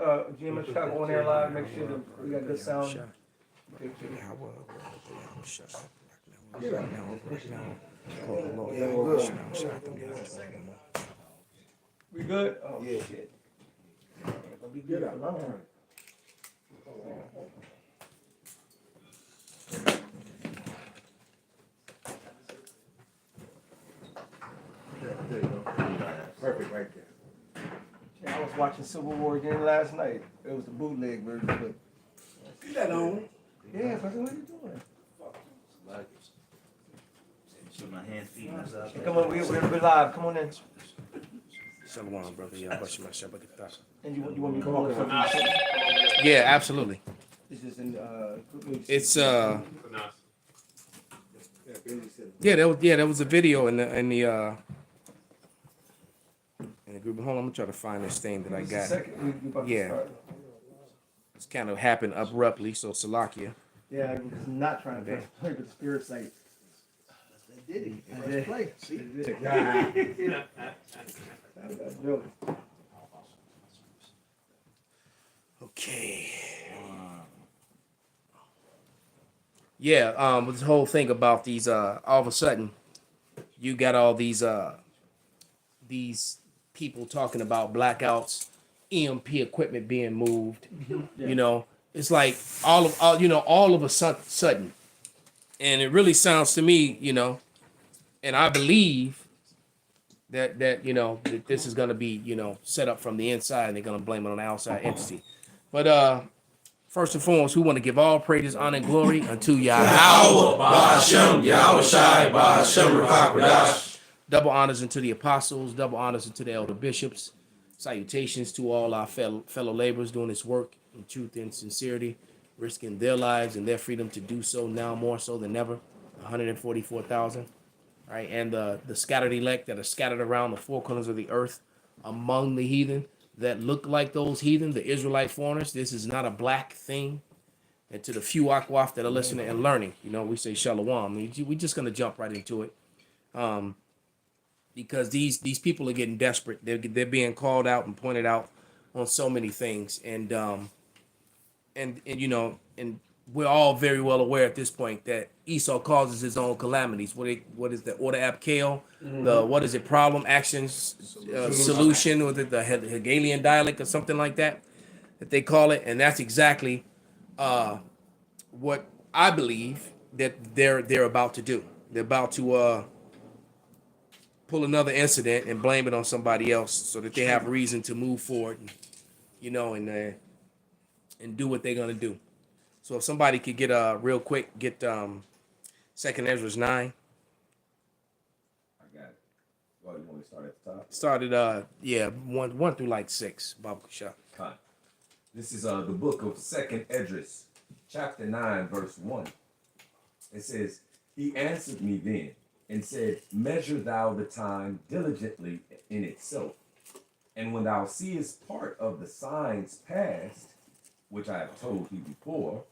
GM Chicago on air live. Make sure that we got good sound. We good? Oh yeah. Shit. Gonna be good for long. There you go. Perfect right there. Yeah, I was watching Civil War again last night. It was the bootleg version, but See that on? yeah, but what are you doing? Shoot my hands, feet, myself. Come on, we're live. Come on in. Shalom, brother. Yeah, what's my Shabbat? And you want me to come on something? Yeah, absolutely. It's just in It's there was a video in the group. Hold on, I'm gonna try to find this thing that I got. Yeah. It's kind of happened abruptly, so Salakia. Yeah, I'm just not trying to play with the spirit site. They did it. Let's play. See? Okay. Yeah, this whole thing about these all of a sudden you got all these people talking about blackouts, EMP equipment being moved. Yeah. You know, it's like all of a sudden. And it really sounds to me, and I believe that that this is going to be, set up from the inside and they're going to blame it on the outside entity. But first and foremost, we want to give all praises, honor, and glory unto Yahweh, Ba'ashem, Yahweh Shai, Ba'ashem, Rakakadash. Double honors unto the apostles, double honors unto the elder bishops. Salutations to all our fellow laborers doing this work in truth and sincerity, risking their lives and their freedom to do so now more so than ever. 144,000. Right, and the scattered elect that are scattered around the four corners of the earth among the heathen that look like those heathen, the Israelite foreigners. This is not a black thing. And to the few akwaf that are listening and learning, we say shalom. We're just gonna jump right into it, because these people are getting desperate. They're being called out and pointed out on so many things, and we're all very well aware at this point that Esau causes his own calamities. What is the order app kale? The what is it? Problem actions solution, or the Hegelian dialect or something like that they call it, and that's exactly what I believe that they're about to do. They're about to pull another incident and blame it on somebody else so that they have reason to move forward, and do what they're gonna do. So if somebody could get real quick, get Second Ezra's 9. I got it. Well, you want me to start at the top? Started one through like 6. Baba Kusha. Fine. This is the book of Second Esdras, chapter 9, verse 1. It says, "He answered me then and said, Measure thou the time diligently in itself, and when thou seest part of the signs past, which I have told thee before,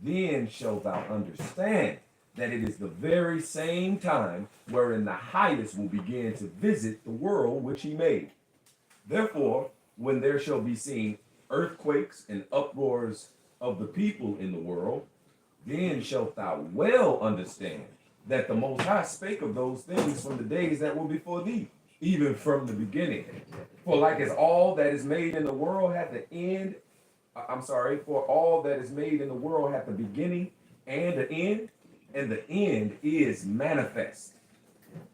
then shalt thou understand that it is the very same time wherein the highest will begin to visit the world which he made. Therefore, when there shall be seen earthquakes and uproars of the people in the world, then shalt thou well understand that the Most High spake of those things from the days that were before thee, even from the beginning. For like as all that is made in the world hath the end, for all that is made in the world hath the beginning and the end is manifest.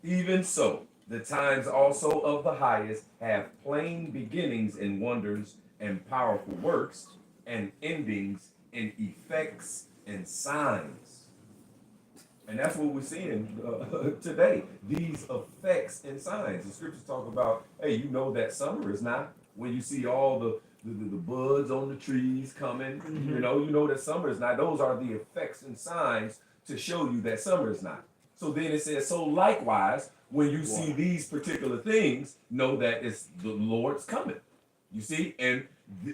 Even so, the times also of the highest have plain beginnings in wonders and powerful works, and endings in effects and signs." And that's what we're seeing today. These effects and signs. The scriptures talk about, hey, that summer is not when you see all the buds on the trees coming. You know that summer is not. Those are the effects and signs to show you that summer is not. So then it says, so likewise, when you see these particular things, know that it's the Lord's coming. You see, and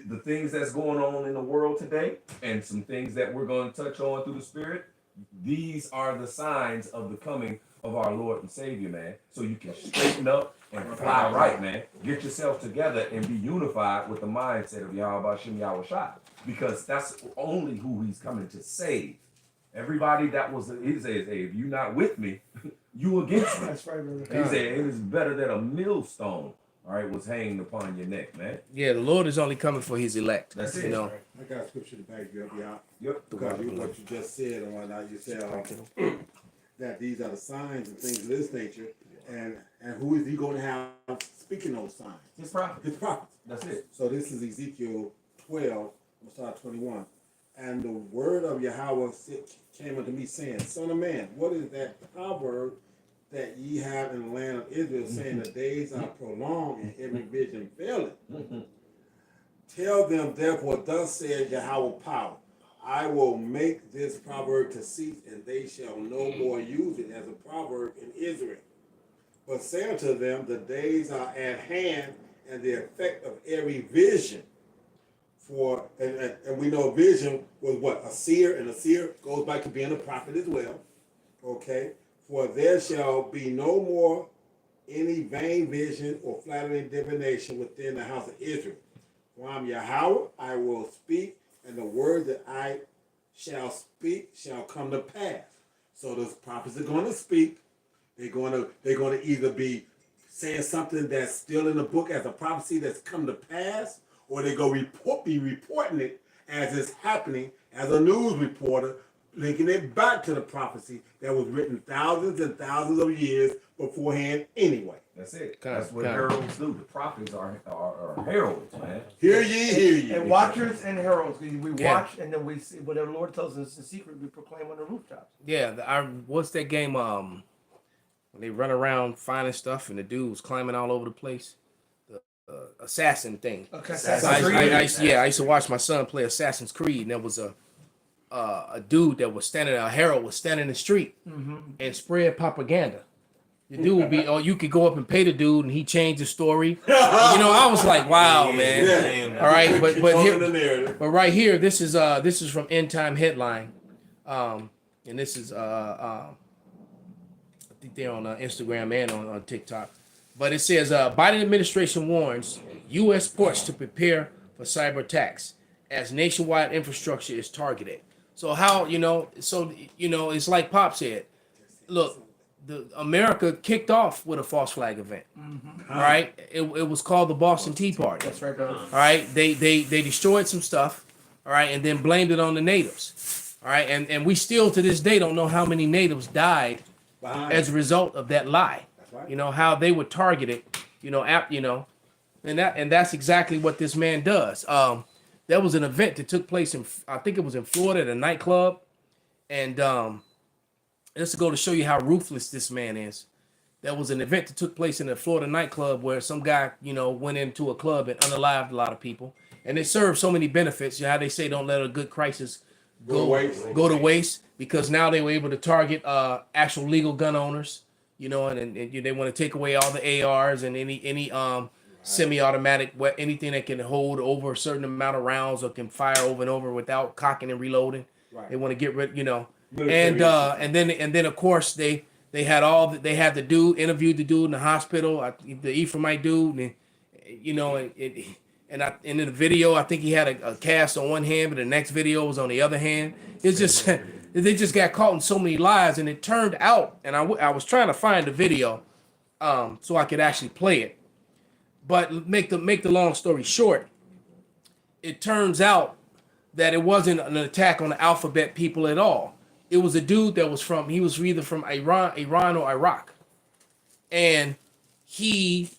the things that's going on in the world today, and some things that we're going to touch on through the Spirit, these are the signs of the coming of our Lord and Savior, man, so you can straighten up and fly right, man. Get yourself together and be unified with the mindset of Yahweh Shem Yahweh Shai, because that's only who he's coming to save. Everybody that was, he says, hey, if you're not with me, you against me. That's right, brother. He said it is better that a millstone, all right, was hanged upon your neck, man. Yeah, the Lord is only coming for his elect. That's You it. know, I got scripture to back you up, y'all. Yep. Because what you just said and whatnot, you said that these are the signs and things of this nature, and who is he going to have speaking those signs? His prophet. His prophets. That's it. So this is Ezekiel 12, we'll start 21. And the word of Yahweh came unto me, saying, Son of man, what is that proverb that ye have in the land of Israel, saying the days are prolonged and every vision faileth? Tell them therefore, thus says Yahweh power, I will make this proverb to cease, and they shall no more use it as a proverb in Israel. But say unto them, the days are at hand, and the effect of every vision. For and we know vision was what? A seer, and a seer goes back to being a prophet as well. Okay? For there shall be no more any vain vision or flattering divination within the house of Israel. For I'm Yahweh, I will speak, and the word that I shall speak shall come to pass. So the prophets are going to speak. They're going to either be saying something that's still in the book as a prophecy that's come to pass, or they're going to be reporting it as it's happening as a news reporter, linking it back to the prophecy that was written thousands and thousands of years beforehand anyway. That's it. Kind of- That's what kind of. heralds do. The prophets are heralds, man. Hear ye, hear ye. And watchers and heralds. We Yeah. watch and then we see whatever the Lord tells us in secret, we proclaim on the rooftops. yeah. What's that game? When they run around finding stuff and the dude was climbing all over the place. The assassin thing. Okay. I used to watch my son play Assassin's Creed, and there was a dude that was standing, a herald was standing in the street and spread propaganda. The dude would be, you could go up and pay the dude, and he changed the story. I was like, wow, man. Yeah. All right, but Talking the here, narrative. but right here, this is from End Time Headline, and this is I think they're on Instagram and on TikTok. But it says Biden administration warns U.S. ports to prepare for cyber attacks as nationwide infrastructure is targeted. So how it's like Pop said. Look, America kicked off with a false flag event. All right, it was called the Boston Tea Party. That's right, brother. All right, they destroyed some stuff. All right, and then blamed it on the natives. All right, and we still to this day don't know how many natives died as a result of that lie. Right. How they were targeted, and that's exactly what this man does. There was an event that took place I think it was in Florida at a nightclub, and just to go to show you how ruthless this man is. There was an event that took place in a Florida nightclub where some guy, went into a club and unalived a lot of people, and it served so many benefits. How they say don't let a good crisis go to waste, because now they were able to target actual legal gun owners. And they want to take away all the ARs and any semi-automatic, anything that can hold over a certain amount of rounds or can fire over and over without cocking and reloading. Right. They want to get rid, and then of course they had the dude interviewed the dude in the hospital, the Ephraimite dude, and and in the video I think he had a cast on one hand, but the next video was on the other hand. It's just they just got caught in so many lies, and it turned out, and I was trying to find the video so I could actually play it, but make the long story short, it turns out that it wasn't an attack on the alphabet people at all. It was a dude that was either from Iran or Iraq, and he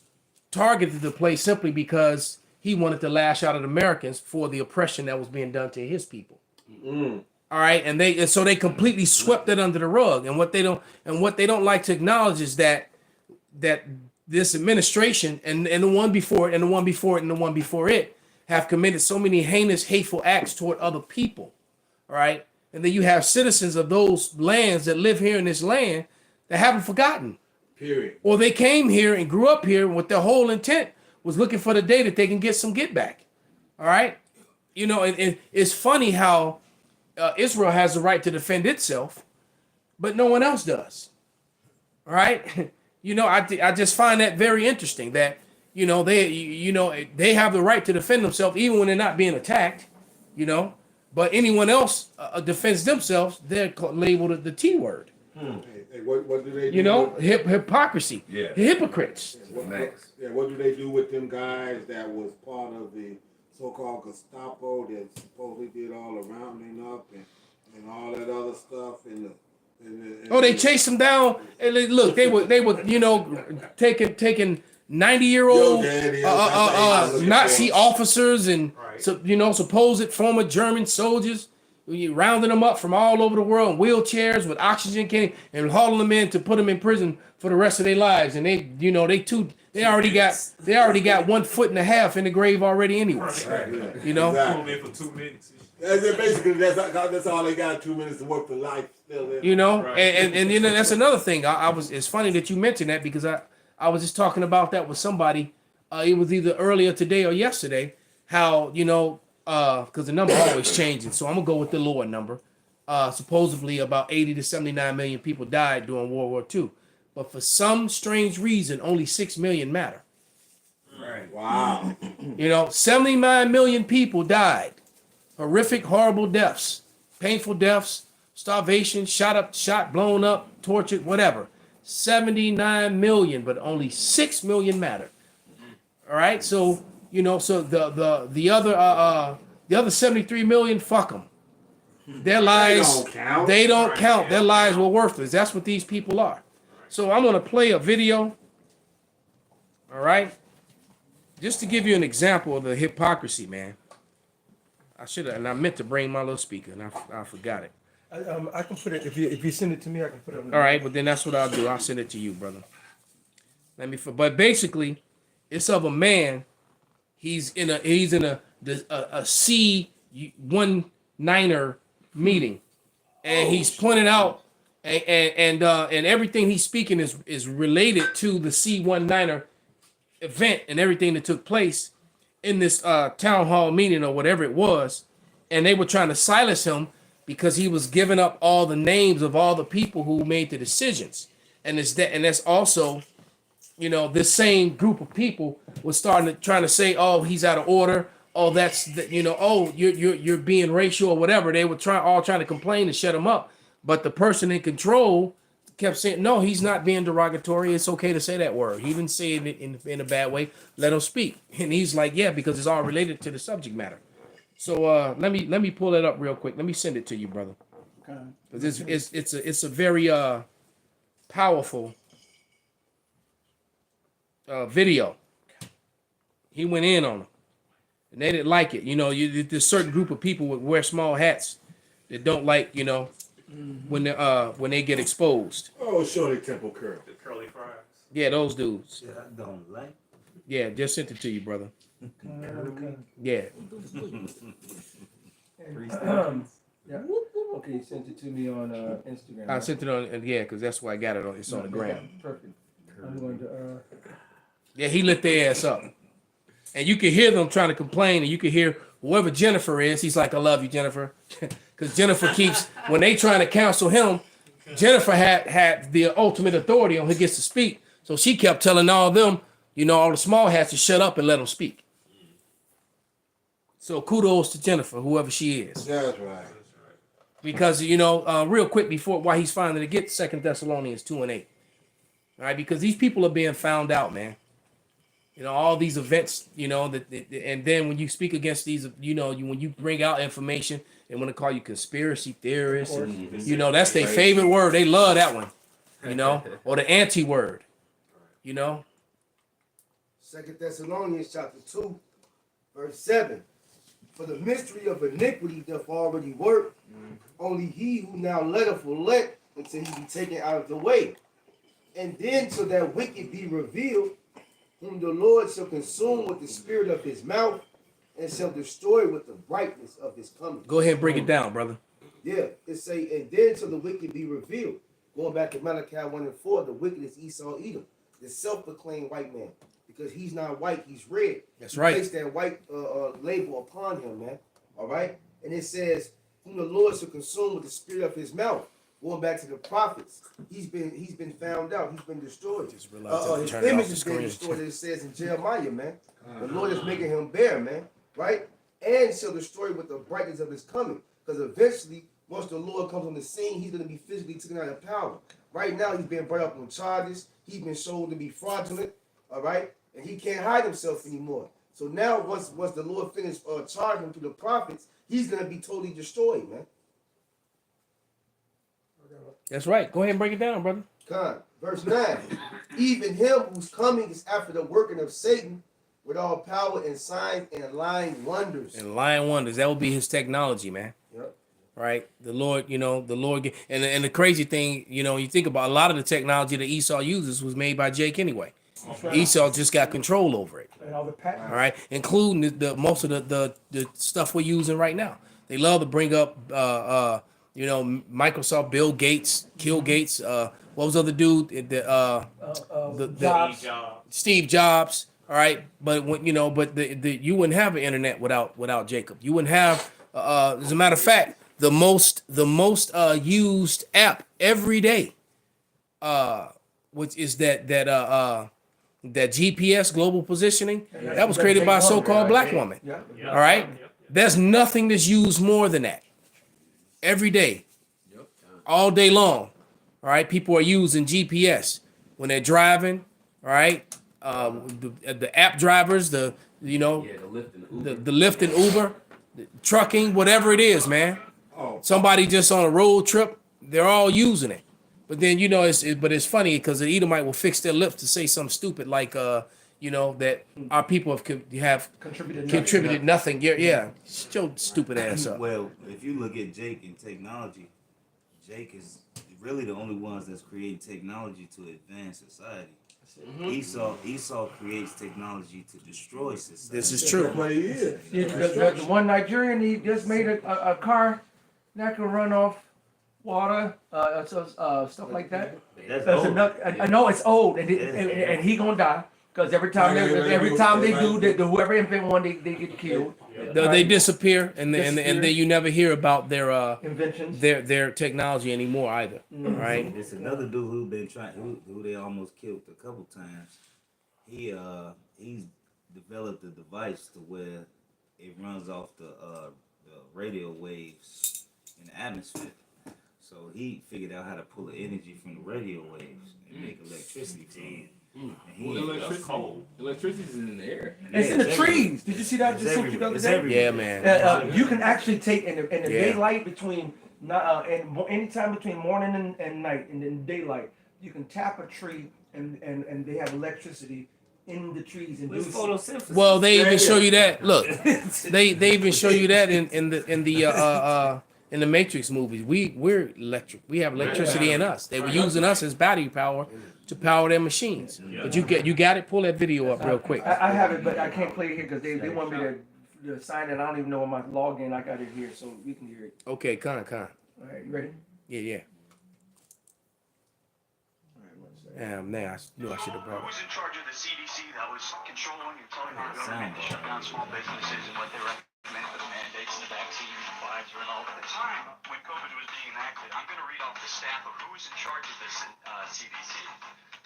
targeted the place simply because he wanted to lash out at Americans for the oppression that was being done to his people. All right, and so they completely swept it under the rug. And what they don't like to acknowledge is that this administration and the one before it and the one before it and the one before it have committed so many heinous, hateful acts toward other people. All right, and then you have citizens of those lands that live here in this land that haven't forgotten. Period. Or they came here and grew up here with their whole intent was looking for the day that they can get some get back. All right, and it's funny how Israel has the right to defend itself, but no one else does. All right. I just find that very interesting that, they have the right to defend themselves even when they're not being attacked, but anyone else defends themselves, they're labeled the T word. Hey, what do they do? Hypocrisy. Yeah. Hypocrites. What do they do with them guys that was part of the so-called Gestapo that supposedly did all the rounding up and all that other stuff They chased them down. And look, they were taking 90-year-old Nazi officers and supposed former German soldiers, rounding them up from all over the world in wheelchairs with oxygen can and hauling them in to put them in prison for the rest of their lives. And they already got 1.5 foot in the grave already anyway. Exactly. For 2 minutes. Basically, that's all they got. 2 minutes to work for life. Still there. And that's another thing. It's funny that you mentioned that because I was just talking about that with somebody. It was either earlier today or yesterday. How because the number always changing, so I'm gonna go with the lower number. Supposedly about 80 to 79 million people died during World War II, but for some strange reason, only 6 million matter. Right. Wow. 79 million people died. Horrific, horrible deaths, painful deaths, starvation, shot, blown up, tortured, whatever. 79 million, but only 6 million matter. All right, so so the other 73 million, fuck them. Their lives, they don't count. Their lives were worthless. That's what these people are. So I'm gonna play a video. All right, just to give you an example of the hypocrisy, man. I meant to bring my little speaker, and I forgot it. I can put it if you send it to me. I can put it. All right, but then that's what I'll do. I'll send it to you, brother. But basically, it's of a man. He's in a C19er meeting, and he's pointing out, and everything he's speaking is related to the C19er event and everything that took place in this town hall meeting or whatever it was, and they were trying to silence him because he was giving up all the names of all the people who made the decisions, and that's also, this same group of people was trying to say, oh, he's out of order, oh, oh, you're being racial or whatever. They were trying to complain and shut him up, but the person in control kept saying, no, he's not being derogatory. It's okay to say that word. He didn't say it in a bad way. Let him speak. And he's like, yeah, because it's all related to the subject matter. So let me pull it up real quick. Let me send it to you, brother. Because it's a very powerful video. He went in on them, and they didn't like it. There's a certain group of people that wear small hats that don't like, when they get exposed. Oh, Shorty Temple Curl. The curly fries. Yeah, those dudes. Yeah, I don't like. Yeah, just sent it to you, brother. Yeah. Yeah. Okay, you sent it to me on Instagram. I sent it on, because that's why I got it on. It's on the gram. Perfect. I'm going to. Yeah, he lit their ass up, and you can hear them trying to complain, and you can hear whoever Jennifer is. He's like, "I love you, Jennifer," because Jennifer keeps when they trying to counsel him. Jennifer had the ultimate authority on who gets to speak, so she kept telling all of them, all the small hats to shut up and let them speak. So kudos to Jennifer, whoever she is. That's right. Because real quick before why he's finally to get 2 Thessalonians 2:8. All right, because these people are being found out, man. All these events, and then when you speak against these, when you bring out information, they want to call you conspiracy theorists. And, that's their favorite word. They love that one, or the anti-word, 2 Thessalonians chapter 2, verse 7. For the mystery of iniquity doth already work. Only he who now letteth will let until he be taken out of the way. And then till that wicked be revealed, whom the Lord shall consume with the spirit of his mouth, and shall destroy with the brightness of his coming. Go ahead and break it down, brother. Yeah, it say, and then till the wicked be revealed. Going back to Malachi 1:4, the wicked is Esau Edom, the self-proclaimed white man. Because he's not white, he's red. That's right. Place that white label upon him, man. All right? And it says, whom the Lord shall consume with the spirit of his mouth. Going back to the prophets, he's been found out. He's been destroyed. Just realized I His turned it off image the has been screen. destroyed. It says in Jeremiah, man. The Lord is making him bare, man. Right? And shall destroy with the brightness of his coming. Because eventually, once the Lord comes on the scene, he's going to be physically taken out of power. Right now, he's being brought up on charges. He's been shown to be fraudulent. All right? And he can't hide himself anymore. So now, once the Lord finishes charging him through the prophets, he's going to be totally destroyed, man. That's right. Go ahead and break it down, brother. Verse 9. Even him whose coming is after the working of Satan with all power and signs and lying wonders. And lying wonders. That would be his technology, man. Yep. Right? The Lord, and the crazy thing, you think about a lot of the technology that Esau uses was made by Jake anyway. Esau just got control over it. And all the patents. All right, including the most of the stuff we're using right now. They love to bring up, Microsoft, Bill Gates, Kill Gates. What was the other dude? Jobs. Steve Jobs. All right, but when you wouldn't have an internet without Jacob. You wouldn't have. As a matter of fact, the most used app every day, which is that GPS global positioning, that was created by a so-called black woman. Yeah. All right, there's nothing that's used more than that. Every day, all day long. All right, people are using GPS when they're driving. All right, the app drivers, the Lyft and Uber, the trucking, whatever it is, man. Somebody just on a road trip, they're all using it. But then it's funny because the Edomite will fix their lips to say something stupid like that our people have contributed nothing. Yeah, shut your stupid ass up. Well, if you look at Jake and technology, Jake is really the only ones that's creating technology to advance society. Esau creates technology to destroy society. This is true. What he is. The one Nigerian, he just made a car that can run off water, stuff like that. That's That's old. enough. I know it's old, and he gonna die because every time they do, whoever invent one, they get killed. They disappear, and then you never hear about their Inventions. their technology anymore either. Right? There's another dude who they almost killed a couple times. He's developed a device to where it runs off the radio waves in the atmosphere. So he figured out how to pull the energy from the radio waves and make electricity from it. Electricity is in the air. It's in the trees. Did you see that? Just the other day? Yeah, man. You can actually take in the daylight between anytime between morning and night, and then daylight, you can tap a tree and they have electricity in the trees and It's do photosynthesis. Well, they even show you that. Look, they even show you that in the Matrix movies. We're electric. We have electricity in us. They were using us as battery power to power their machines. But you got it. Pull that video up real quick. I have it, but I can't play it here because they want me to sign it. I don't even know my login. I got it here, so we can hear it. Okay, con. All right, you ready? Yeah. Damn, man, I knew I should have brought it. Who's in charge of the CDC that was controlling and telling the government to shut down small businesses and what they recommend for the mandates and the vaccine and Pfizer and all that? At the time when COVID was being enacted, I'm going to read off the staff of who was in charge of this CDC.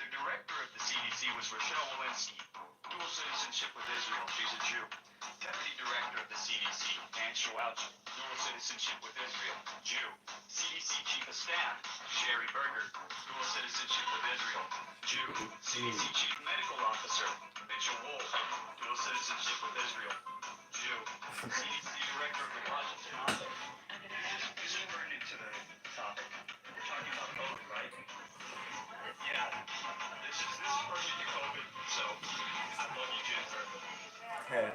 The director of the CDC was Rochelle Walensky, dual citizenship with Israel. She's a Jew. Deputy director of the CDC, Ann Schwalch, dual citizenship with Israel, Jew. CDC chief of staff, Sherry Berger, dual citizenship with Israel, Jew. CDC chief medical officer, Mitchell Wolf, dual citizenship with Israel, Jew. CDC director of the Washington office. This is pertinent to the topic. We're talking about COVID, right? Yeah. This is pertinent to COVID, so I love you, Jennifer. Yeah,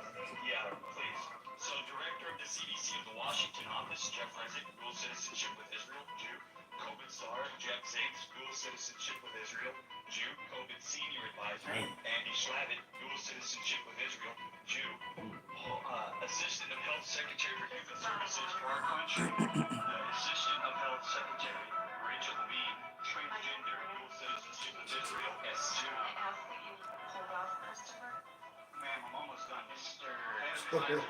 please. So, director of the CDC of the Washington office, Jeff Resnick, dual citizenship with Israel, Jew. COVID czar, Jeff Zakes, dual citizenship with Israel, Jew. COVID senior advisor, Andy Slavitt, dual citizenship with Israel, Jew. Assistant of Health Secretary for Human Services for our country, Assistant of Health Secretary, Rachel Levine, transgender, dual citizenship with Israel, Jew. Ma'am, I'm almost done. Mr. Chair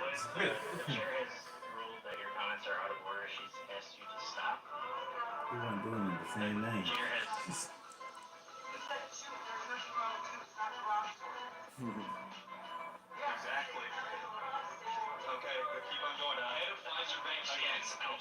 has ruled that your comments are out of order. She's asked you to stop. doing it the same name. Exactly. Okay, but keep on going. Head of Pfizer Bank against dual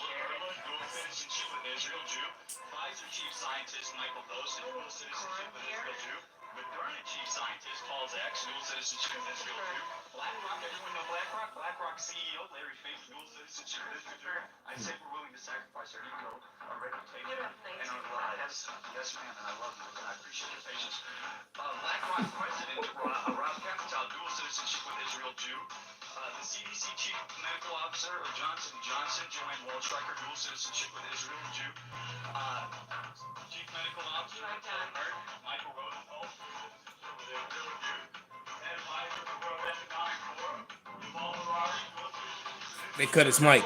citizenship with Israel Jew. Pfizer chief scientist Michael Dawson, dual citizenship with Israel Jew. Moderna chief scientist Paul Zacks, dual citizenship with Israel Jew. BlackRock, everyone know BlackRock? BlackRock CEO Larry Fink, dual citizenship with Israel Jew. I say we're willing to sacrifice our ego, our reputation, and our lives. Yes, ma'am, and I love you, and I appreciate your patience. BlackRock president Rob Capital, dual citizenship with Israel Jew. The CDC chief medical officer of Johnson & Johnson, Joanne Waldstreicher, dual citizenship with Israel Jew. Chief medical officer of Merck, Michael Rosenthal, citizenship with Israel Jew. Head advisor of the World Economic Forum, Yuval Harari, dual citizenship. They cut his mic.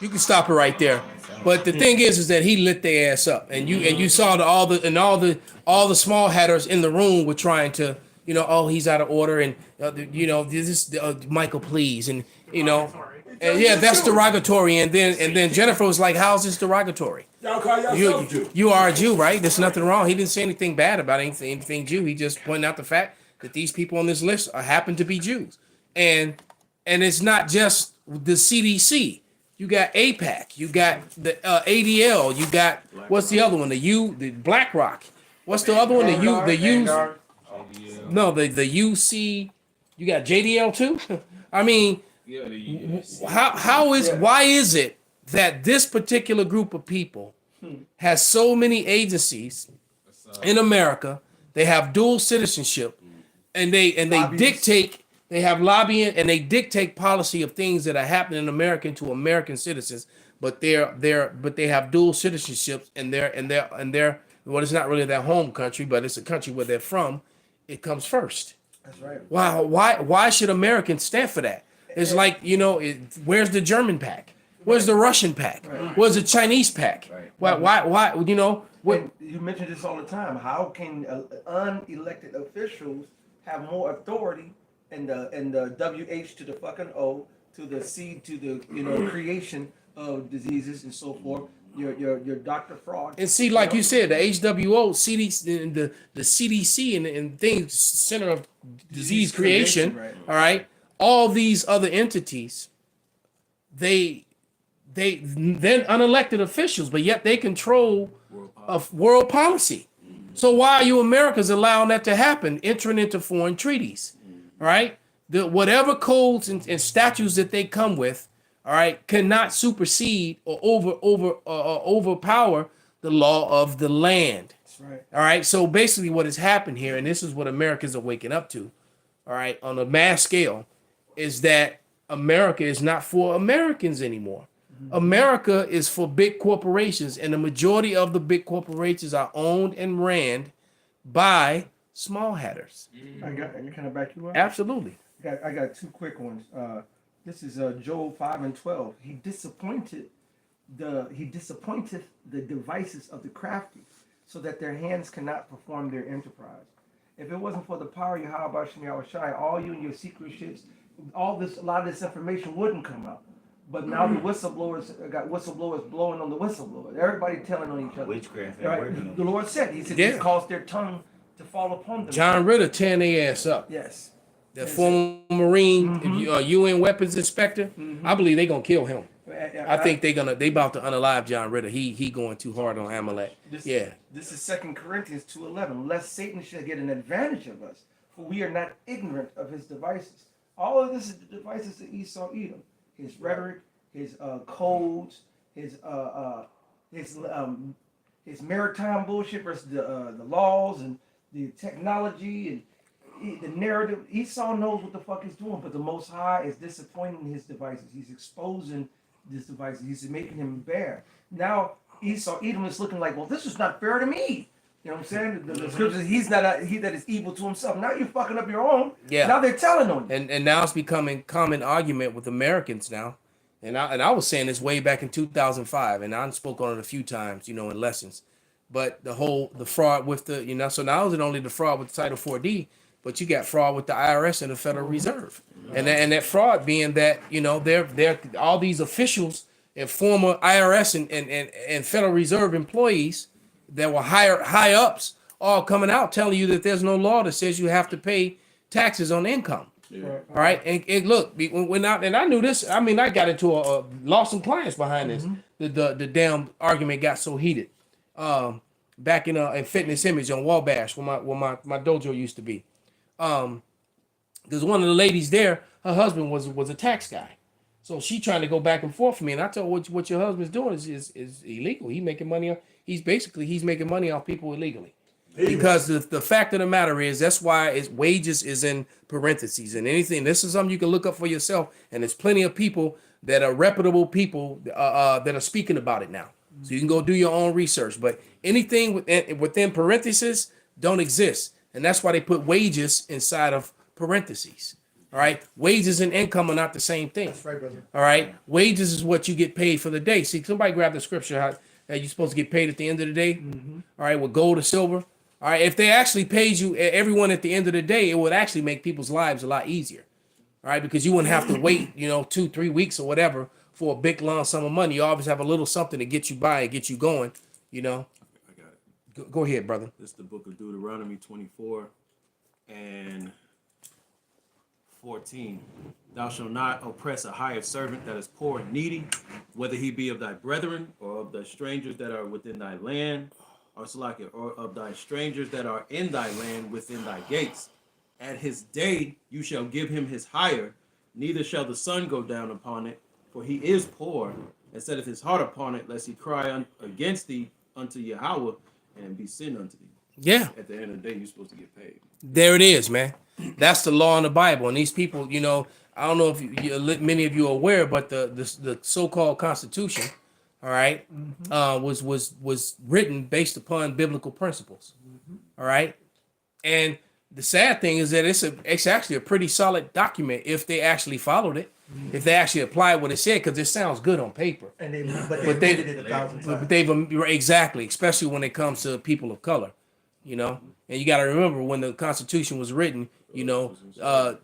You can stop it right there. But the thing is that he lit their ass up, and you saw all the small hatters in the room were trying to, oh, he's out of order, and this is Michael, please, and and yeah, that's derogatory. And then Jennifer was like, how's this derogatory? Y'all call yourself Jew. You are a Jew, right? There's nothing wrong. He didn't say anything bad about anything Jew. He just pointed out the fact that these people on this list happen to be Jews, and it's not just the CDC. You got APAC, you got the ADL, you got what's the other one? The BlackRock. What's the other one? The UC. You got JDL too. I mean, why is it that this particular group of people has so many agencies in America? They have dual citizenship, and they dictate. They have lobbying and they dictate policy of things that are happening in America to American citizens, but they have dual citizenships and they're well, it's not really their home country, but it's a country where they're from. It comes first. That's right. Wow, why should Americans stand for that? It's like, where's the German pack? Where's the Russian pack? Right. Where's the Chinese pack? Right. Why what And you mention this all the time. How can unelected officials have more authority and the WH to the fucking O to the C to the creation of diseases and so forth? Your Dr. Fraud. And see, like you said, the HWO, CDC, and the CDC and things, Center of Disease Creation, right. All right, all these other entities, they're unelected officials, but yet they control world policy. So why are you Americans allowing that to happen, entering into foreign treaties? All right, whatever codes and statutes that they come with, all right, cannot supersede or overpower the law of the land. That's right. All right, so basically what has happened here, and this is what Americans are waking up to, all right, on a mass scale, is that America is not for Americans anymore. Mm-hmm. America is for big corporations, and the majority of the big corporations are owned and ran by small hatters. Can I back you up? Absolutely. I got two quick ones. This is Joel 5:12. He disappointed the devices of the crafty, so that their hands cannot perform their enterprise. If it wasn't for the power of Yahweh Shem Yahushai, all you and your secret shits, a lot of this information wouldn't come out. But now the whistleblowers got whistleblowers blowing on the whistleblower. Everybody telling on each other. Witchcraft. Right? The Lord said, He said, Yeah. He caused their tongue to fall upon them. John Ritter tearing their ass up. Yes. The former Marine, UN weapons inspector. I believe they're gonna kill him. I think they about to unalive John Ritter. He going too hard on Amalek. This is 2 Corinthians 2:11. Lest Satan should get an advantage of us, for we are not ignorant of his devices. All of this is the devices of Esau Edom. His rhetoric, his codes, his maritime bullshit versus the laws and the technology and the narrative. Esau knows what the fuck he's doing, but the Most High is disappointing his devices. He's exposing these devices. He's making him bare. Now Esau Edom is looking like, well, this is not fair to me. You know what I'm saying? The scriptures, he that is evil to himself. Now you're fucking up your own. Yeah. Now they're telling on you. And now it's becoming common argument with Americans now. And I was saying this way back in 2005, and I spoke on it a few times, in lessons. But the fraud with the, so now is it only the fraud with Title 4D, but you got fraud with the IRS and the Federal Reserve. And that fraud being that, they're all these officials and former IRS and Federal Reserve employees that were high ups all coming out telling you that there's no law that says you have to pay taxes on income. Right. All right, and look, I knew this. I mean, I got into a lost some clients behind this. The damn argument got so heated. Back in Fitness Image on Wabash, where my dojo used to be. Because one of the ladies there, her husband was a tax guy, so she trying to go back and forth for me, and I told her what your husband's doing is illegal. He's making money. He's making money off people illegally. Because the fact of the matter is, that's why wages is in parentheses and anything. This is something you can look up for yourself, and there's plenty of people that are reputable people that are speaking about it now. So you can go do your own research. But anything within parentheses don't exist, and that's why they put wages inside of parentheses. All right, wages and income are not the same thing. That's right, brother. All right, wages is what you get paid for the day. See, somebody grab the scripture how you're supposed to get paid at the end of the day. All right, with gold or silver. All right, if they actually paid you, everyone at the end of the day, it would actually make people's lives a lot easier. All right, because you wouldn't have to wait, 2-3 weeks or whatever for a big lump sum of money. You always have a little something to get you by and get you going. I got it. Go ahead, brother. This is the book of Deuteronomy 24 and 14. Thou shalt not oppress a hired servant that is poor and needy, whether he be of thy brethren or of the strangers that are within thy land, or of thy strangers that are in thy land within thy gates. At his day you shall give him his hire, neither shall the sun go down upon it, for he is poor, and setteth his heart upon it, lest he cry against thee unto Yahweh, and be sin unto thee. Yeah. At the end of the day, you're supposed to get paid. There it is, man. That's the law in the Bible. And these people, I don't know if many of you are aware, but the so-called Constitution, all right, was written based upon biblical principles. All right. And the sad thing is that it's actually a pretty solid document if they actually followed it, if they actually applied what it said, because it sounds good on paper. And they did it 1,000 times. But exactly, especially when it comes to people of color, And you got to remember when the Constitution was written,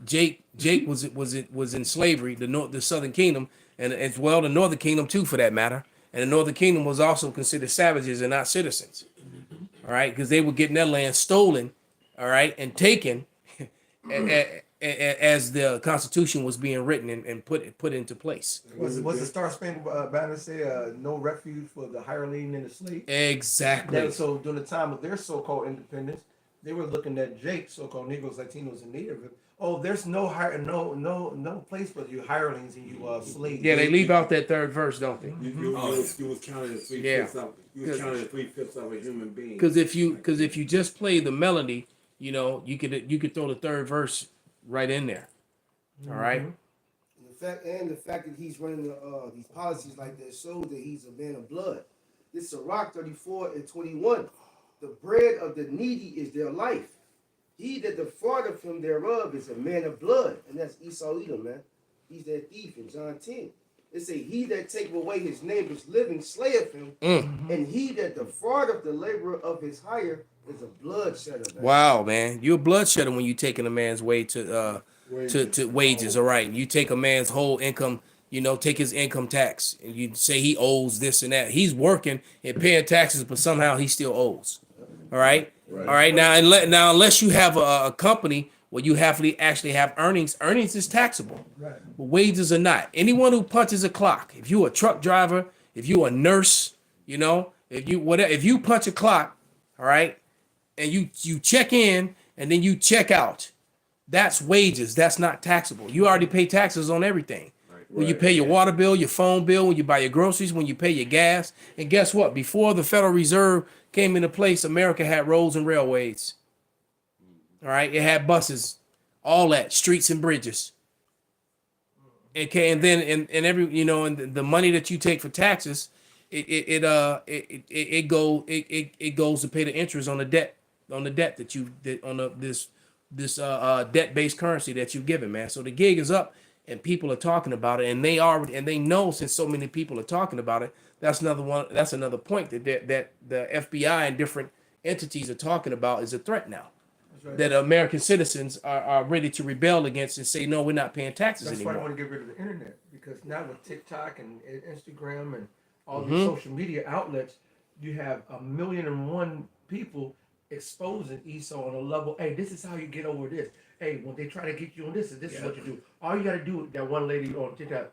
Jake was in slavery, the Southern Kingdom, and as well the Northern Kingdom too, for that matter. And the Northern Kingdom was also considered savages and not citizens. All right, because they were getting their land stolen, all right, and taken as the Constitution was being written and put into place. Was the Star Spangled Banner say no refuge for the hireling and the slave? Exactly. So during the time of their so-called independence, they were looking at Jake, so-called Negroes, Latinos, and Native. Oh, there's no place for you hirelings and you slaves. Yeah, they leave out that third verse, don't they? You was counted as 3/5 of. You was counted as 3/5 of a human being. Because if you just play the melody, you could throw the third verse right in there. All right. The fact that he's running these policies like that shows that he's a man of blood. This Sirach 34 and 21. The bread of the needy is their life. He that defraudeth him thereof is a man of blood. And that's Esau Edom, man. He's that thief in John 10. It say, he that taketh away his neighbor's living slayeth him. And he that defraudeth the laborer of his hire is a bloodshedder. Man. Wow, man. You're a bloodshedder when you taking a man's way to wages. All right. You take a man's whole income, take his income tax, and you say he owes this and that. He's working and paying taxes, but somehow he still owes. All right. All right. Now, unless you have a company where you actually have earnings is taxable. Right. But wages are not. Anyone who punches a clock, if you're a truck driver, if you're a nurse, if you punch a clock, all right, and you check in and then you check out, that's wages. That's not taxable. You already pay taxes on everything. When you pay your water bill, your phone bill, when you buy your groceries, when you pay your gas. And guess what? Before the Federal Reserve came into place, America had roads and railways. All right, it had buses, all that, streets and bridges. Okay, and then and every and the money that you take for taxes, it goes to pay the interest on the debt this debt-based currency that you've given, man. So the gig is up. And people are talking about it, and they know, since so many people are talking about it. That's another point that the FBI and different entities are talking about is a threat now. right. that American citizens are ready to rebel against and say, no, we're not paying taxes That's why I anymore. want to get rid of the internet, because now with TikTok and Instagram and all Mhm. these social media outlets, you have 1,000,001 people exposing Esau on a level. Hey, this is how you get over this. Hey, when they try to get you on this, this is what you do. All you got to do. That one lady on TikTok,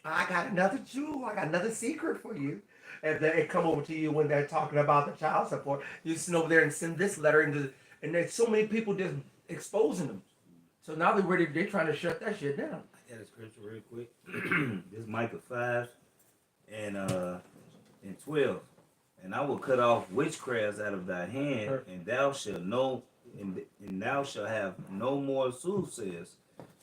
I got another jewel. I got another secret for you. And they come over to you when they're talking about the child support. You sit over there and send this letter into, and there's so many people just exposing them. So now they're ready. They're trying to shut that shit down. I got a scripture real quick. This is Micah 5 and 12. And I will cut off witchcrafts out of thy hand, and thou shalt know, and thou shalt have no more soothsayers.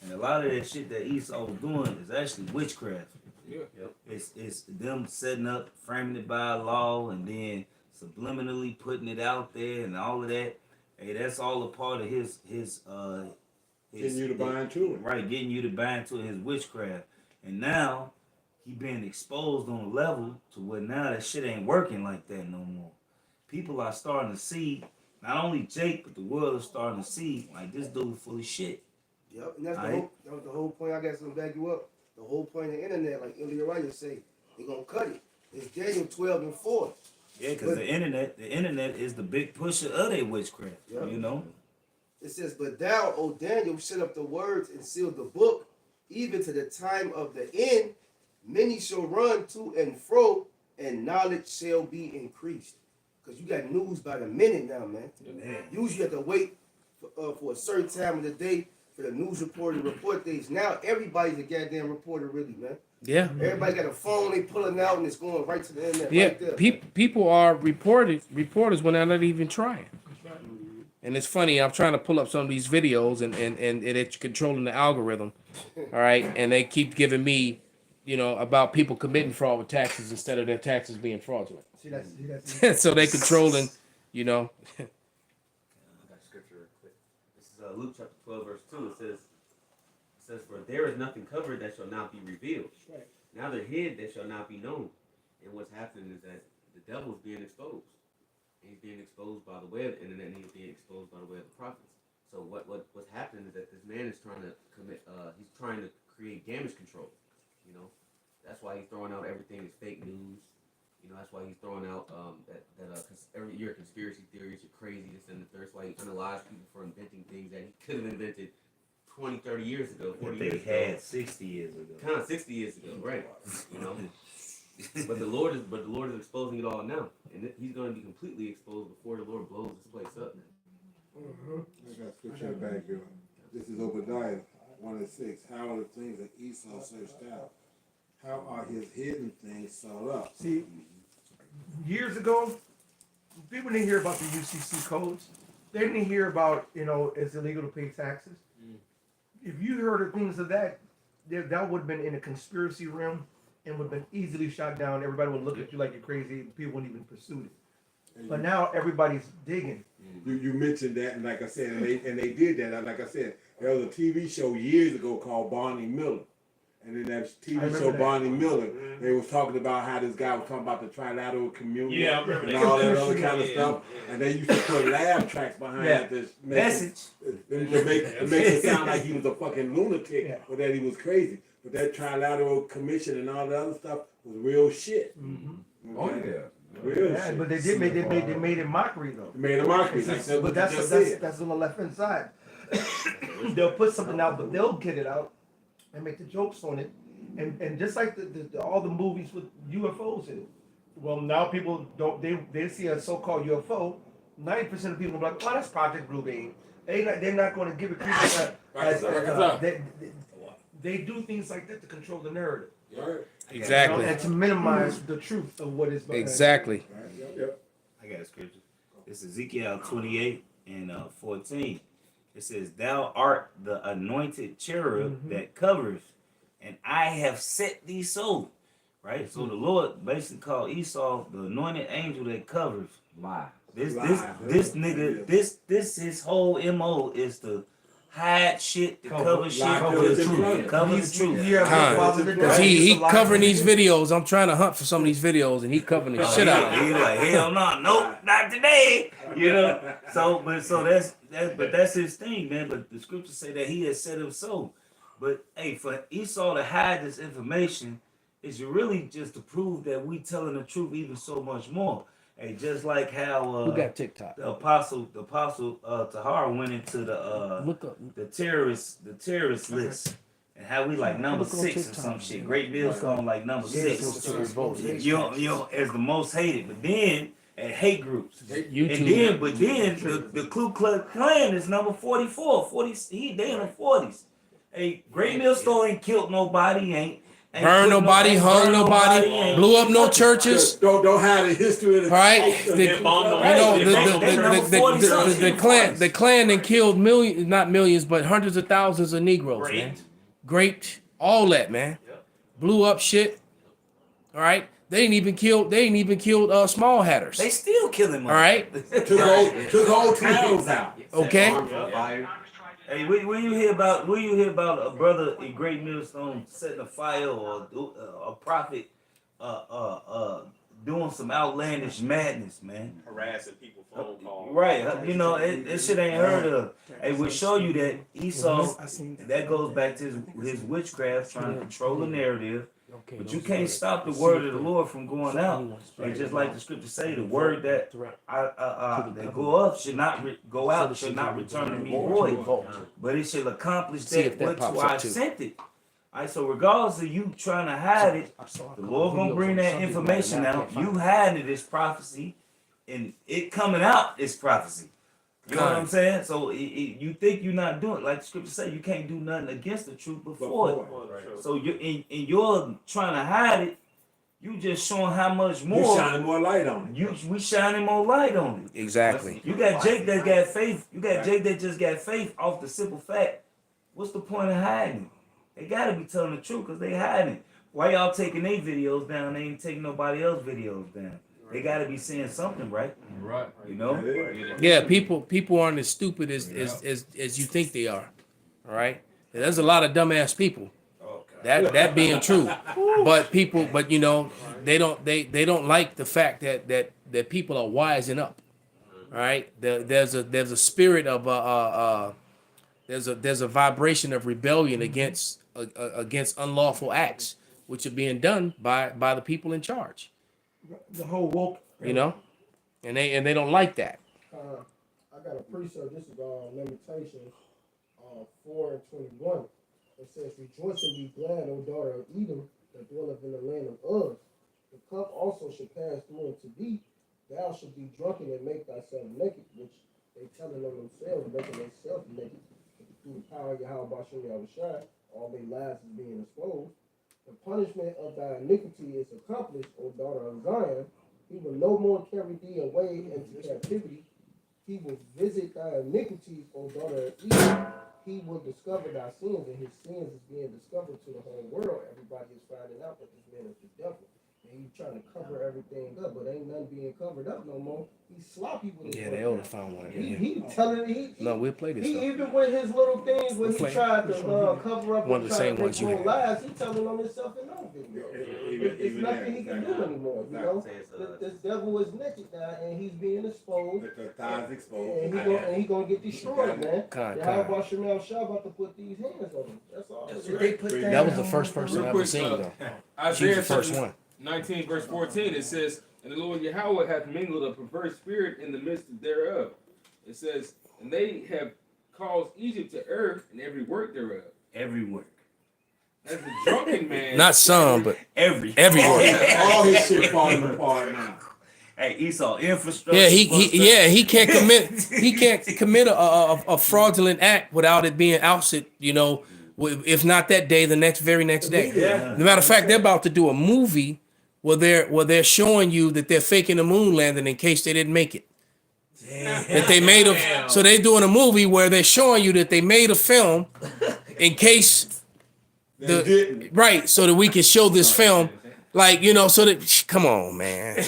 And a lot of that shit that Esau was doing is actually witchcraft. Yeah. Yep. It's them setting up, framing it by law, and then subliminally putting it out there and all of that. Hey, that's all a part of his Getting you to buy into it. Right, getting you to buy into his witchcraft. And now he being exposed on a level to where now that shit ain't working like that no more. People are starting to see, not only Jake, but the world is starting to see, like, this dude full of shit. Yep, and that's Right. that was the whole point. I got something to back you up. The whole point of the internet, like Ilya Wright say, they're gonna cut it. It's Daniel 12:4. Yeah, because the internet is the big pusher of their witchcraft. Yeah. You know? It says, "But thou, O Daniel, set up the words and seal the book, even to the time of the end. Many shall run to and fro, and knowledge shall be increased." Because you got news by the minute now, man. Usually you have to wait for a certain time of the day for the news reporter to report things. Now everybody's a goddamn reporter, really, man. Yeah. Everybody got a phone they pulling out and it's going right to the internet. Yeah. Right there. People are reporters when they're not even trying. And it's funny, I'm trying to pull up some of these videos and it's controlling the algorithm. All right. And they keep giving me, about people committing fraud with taxes instead of their taxes being fraudulent. See, that's So they controlling, I got scripture real quick. This is Luke chapter 12, verse 2. It says, "For there is nothing covered that shall not be revealed. right. Neither hid that shall not be known." And what's happening is that the devil is being exposed. And he's being exposed by the way of the internet, and he's being exposed by the way of the prophets. So what's happening is that this man is trying to he's trying to create damage control. That's why he's throwing out everything is fake news. That's why he's throwing out every year conspiracy theories are crazy, this and the third. That's why he penalized people for inventing things that he could have invented 20, 30 years ago, 40 What years they ago. had 60 years ago. Kind of 60 years ago, right? But the Lord is exposing it all now, and he's going to be completely exposed before the Lord blows this place up. I got scripture to back you up. This is Obadiah 1:6. How are the things that Esau searched out? How are his hidden things sought up? See, years ago, people didn't hear about the UCC codes. They didn't hear about, it's illegal to pay taxes. If you heard of things of that, that would have been in a conspiracy realm and would have been easily shot down. Everybody would look at you like you're crazy. People wouldn't even pursue it. But now everybody's digging. You mentioned that, and like I said, and they did that. Like I said, there was a TV show years ago called Barney Miller. And in that TV show, that. Barney Miller, they was talking about how this guy was talking about the trilateral communion Yeah, I remember and that. all that other kind of Yeah, stuff. And they used to put laugh tracks behind Yeah. this Message. to make it sound like he was a fucking lunatic Yeah. or that he was crazy. But that trilateral commission and all the other stuff was real shit. Oh yeah. Real Yeah, shit. but they made it mockery though. They made a mockery. Like that, But that's on the left hand side. They'll put something out, but they'll get it out and make the jokes on it. And just like all the movies with UFOs in it. Well, now people they see a so-called UFO. 90% of people are like, "Oh, that's Project Bluebeam." They're not going to give it credit. They do things like that to control the narrative Right. exactly. and to minimize the truth of what is Exactly. Yep. I got a scripture. It's Ezekiel 28 and 14. It says, "Thou art the anointed cherub that covers, and I have set thee so." Right? So the Lord basically called Esau the anointed angel that covers. Lie. This Lie. nigga, this his whole MO is to hide shit to cover shit. Cover the truth. Cover the truth. Cause he covering these videos. I'm trying to hunt for some of these videos, and he covering the shit out of them. He like, hell no, nope, not today. You know. So that's his thing, man. But the scriptures say that he has said him so. But hey, for Esau to hide this information is really just to prove that we telling the truth even so much more. Hey, just like how Who got TikTok? the apostle Tahar went into the terrorist list, and how we like number 6 or some shit. Great Millstone like number 6. You know, as the most hated. But then at hate groups, YouTube. but then the Ku Klux Klan is number 44. 40. They in the 40s. Hey, Great Millstone ain't killed nobody. Ain't Burn nobody, hung nobody, blew up no churches. Don't have the history of the Right? The Klan then killed millions, not millions, but hundreds of thousands of Negroes, man. Raped, all that, man. Blew up shit. All right? They ain't even killed small hatters. They still killing them. All right? took whole towns out. Okay? Hey, when you hear about a brother in Great Millstone setting a fire or a prophet doing some outlandish madness, man? Harassing people, phone calls. Right, you know, it shit ain't heard of. Hey, we'll show you that Esau, that goes back to his witchcraft, trying to control the narrative. But you can't stop the word of the Lord from going out. And just like the scriptures say, the word that go up should not go out, should not return to me void, but it should accomplish that which I sent it. All right, so regardless of you trying to hide it, the Lord gonna bring that information out. You hiding it is prophecy, and it coming out is prophecy. You know what I'm saying? So you think you're not doing, like the scripture say, you can't do nothing against the truth before it. So you in your trying to hide it, you just showing how much more. You shining more light on it. We shining more light on it. Exactly. You got Jake that got faith. You got Jake that just got faith off the simple fact. What's the point of hiding it? They gotta be telling the truth because they hiding it. Why y'all taking their videos down? They ain't taking nobody else's videos down. They gotta be saying something, right? Right. You know? Yeah, people aren't as stupid as you think they are. All right? There's a lot of dumbass people. That being true. But you know, they don't like the fact that people are wising up. All right? There's a spirit of there's a vibration of rebellion against unlawful acts which are being done by the people in charge. The whole woke, You know? And they don't like that. I got a precept. This is Lamentations 4 and 21. It says, "Rejoice and be glad, O daughter of Edom, that dwelleth in the land of Uz. The cup also shall pass through unto thee. Thou shalt be drunken and make thyself naked," which they telling on themselves, making themselves naked. Through the power of Yahweh Bashem Yahushai, all their lives is being exposed. "The punishment of thy iniquity is accomplished, O daughter of Zion. He will no more carry thee away into captivity. He will visit thy iniquities, O daughter of Edom. He will discover thy sins, and his sins is being discovered to the whole world. Everybody is finding out that this man is the devil. And he's trying to cover everything up, but ain't nothing being covered up no more. He's sloppy with it. Yeah, they ought to find one. He telling No, we'll play this. he even with his little things when he tried to cover up One of the same ones you had. lies, he telling on himself in no video. It's nothing he can do anymore. You know, this devil is naked now, and he's being exposed. The thighs exposed. And he gonna get destroyed, man. Con. How about Shemel Shah about to put these hands on him? That's all. That was the first person I ever seen though. She was the first one. 19 verse 14, it says, "And the Lord Yahweh hath mingled a perverse spirit in the midst thereof." It says, "And they have caused Egypt to err in every work thereof." Every work. As a drunken man. Not some, but Every work. All his shit falling apart now. Hey, Esau, infrastructure. Yeah, he can't commit a fraudulent act without it being ousted, you know, if not that day, the very next day. Yeah. Matter of fact, they're about to do a movie where they're showing you that they're faking the moon landing in case they didn't make it. That they made so they're doing a movie where they're showing you that they made a film in case right, so that we can show this film Like, you know, so that come on, man.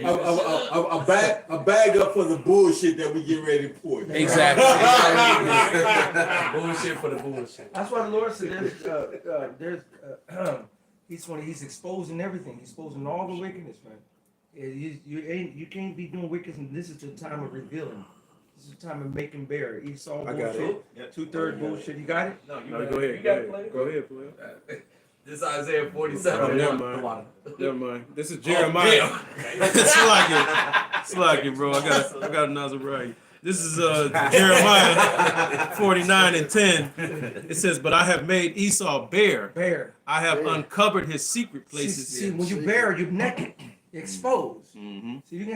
A bag up for the bullshit that we get ready to pour. Exactly. Bullshit for the bullshit. That's why the Lord said he's exposing everything. He's exposing all the wickedness, man. You can't be doing wickedness. This is the time of revealing. This is the time of making bare. Esau I got bullshit. it. 2/3 bullshit. You got it? No, No, go ahead. You Go got ahead. play. Go ahead, play. This is Isaiah 47. Oh, never The mind. Never mind. This is Oh, Jeremiah. damn. It's like it, bro. I got another right. This is Jeremiah 49:10. It says, "But I have made Esau bare. Bare. I have uncovered his secret places." See, when you bare, you're naked, you're exposed. Mm-hmm. So you can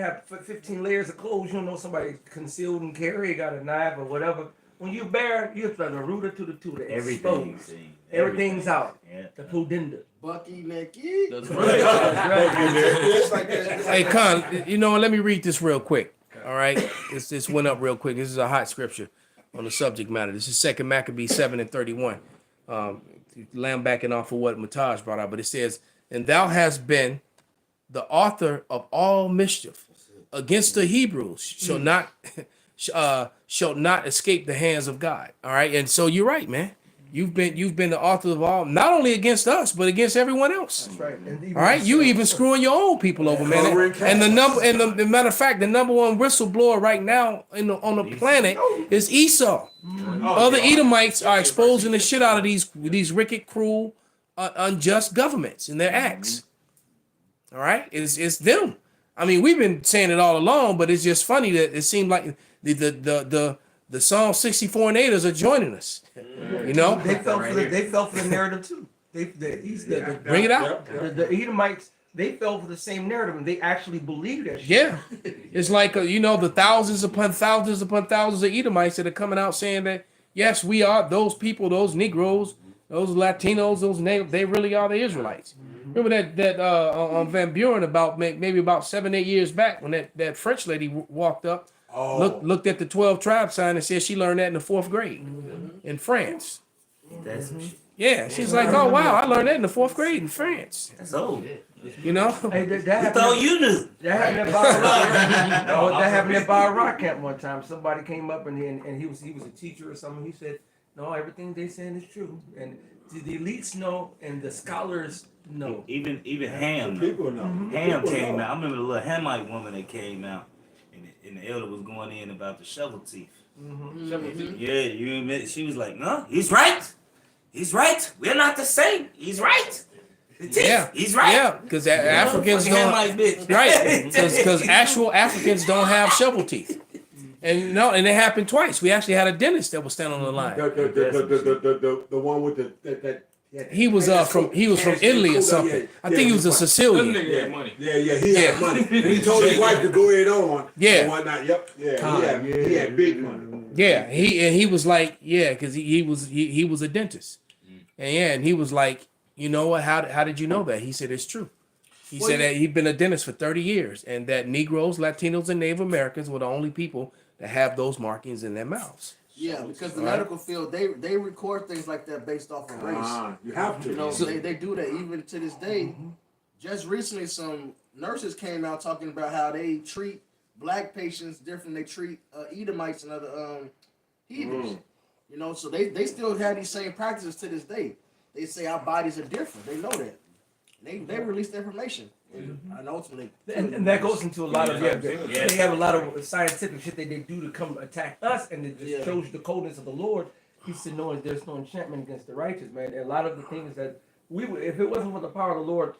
have 15 layers of clothes. You don't know somebody concealed and carry, got a knife or whatever. When you bare, you're from the rooter to the tutor. Everything. Exposed. Everything's out. Yeah. The pudenda. Bucky naked. That's right. Just like that. Hey, Con, you know, let me read this real quick. All right, this went up real quick. This is a hot scripture on the subject matter. This is 2 Maccabees 7:31. Lamb backing off of what Mataj brought out, but it says, "And thou hast been the author of all mischief against the Hebrews, shall not escape the hands of God." All right, and so you're right, man. You've been the author of all, not only against us, but against everyone else. That's right. And All right, you even screwing your own people over, man. And the matter of fact, the number one whistleblower right now on the planet is Esau. Other Edomites are exposing the shit out of these wicked, cruel, unjust governments and their acts. All right, it's them. I mean, we've been saying it all along, but it's just funny that it seemed like the Psalm 64 and 8ers are joining us. You know, they fell for the narrative too. Bring it out. The Edomites, they fell for the same narrative, and they actually believed that shit. Yeah, it's like the thousands upon thousands upon thousands of Edomites that are coming out saying that yes, we are those people, those Negroes, those Latinos, those natives. They really are the Israelites. Remember that on Van Buren maybe about 7-8 years back when that French lady walked up. Looked at the 12 tribe sign and said she learned that in the 4th grade in France. That's some shit. Yeah, she's like, oh wow, I learned that in the 4th grade in France. That's old. You know, Hey, I thought you knew. That happened at Bar Rock. That happened at Bar Rock camp one time. Somebody came up and he was a teacher or something. He said, "No, everything they saying is true." And the elites know and the scholars know. Even Ham. People know. Ham People came know. out. I remember the little Hamite woman that came out, and the elder was going in about the shovel teeth. Yeah, you admit she was like, "No, he's right. He's right. We're not the same. He's right. The teeth, yeah, he's right." yeah, because Africans don't. Hamite bitch. Right, because actual Africans don't have shovel teeth, and it happened twice. We actually had a dentist that was standing on the line. The one with that. He was from Italy or something. I think he was a That Sicilian. nigga had money. He had money. He told his wife to go ahead on. Yeah. And whatnot. Yep. Yeah. He had big money. Yeah, he was like, yeah, because he was a dentist, and he was like, you know what? How did you know that? He said it's true. He said that he'd been a dentist for 30 years, and that Negroes, Latinos, and Native Americans were the only people that have those markings in their mouths. Yeah, because the medical field, they record things like that based off of race. You have to. You know, they do that even to this day. Just recently, some nurses came out talking about how they treat black patients different. They treat Edomites and other heathens. You know, so they still have these same practices to this day. They say our bodies are different. They know that. They release the information. And ultimately, And that goes into a lot of they have a lot of scientific shit that they do to come attack us, and it just shows the coldness of the Lord. He said, "No, there's no enchantment against the righteous, man." And a lot of the things that if it wasn't for the power of the Lord,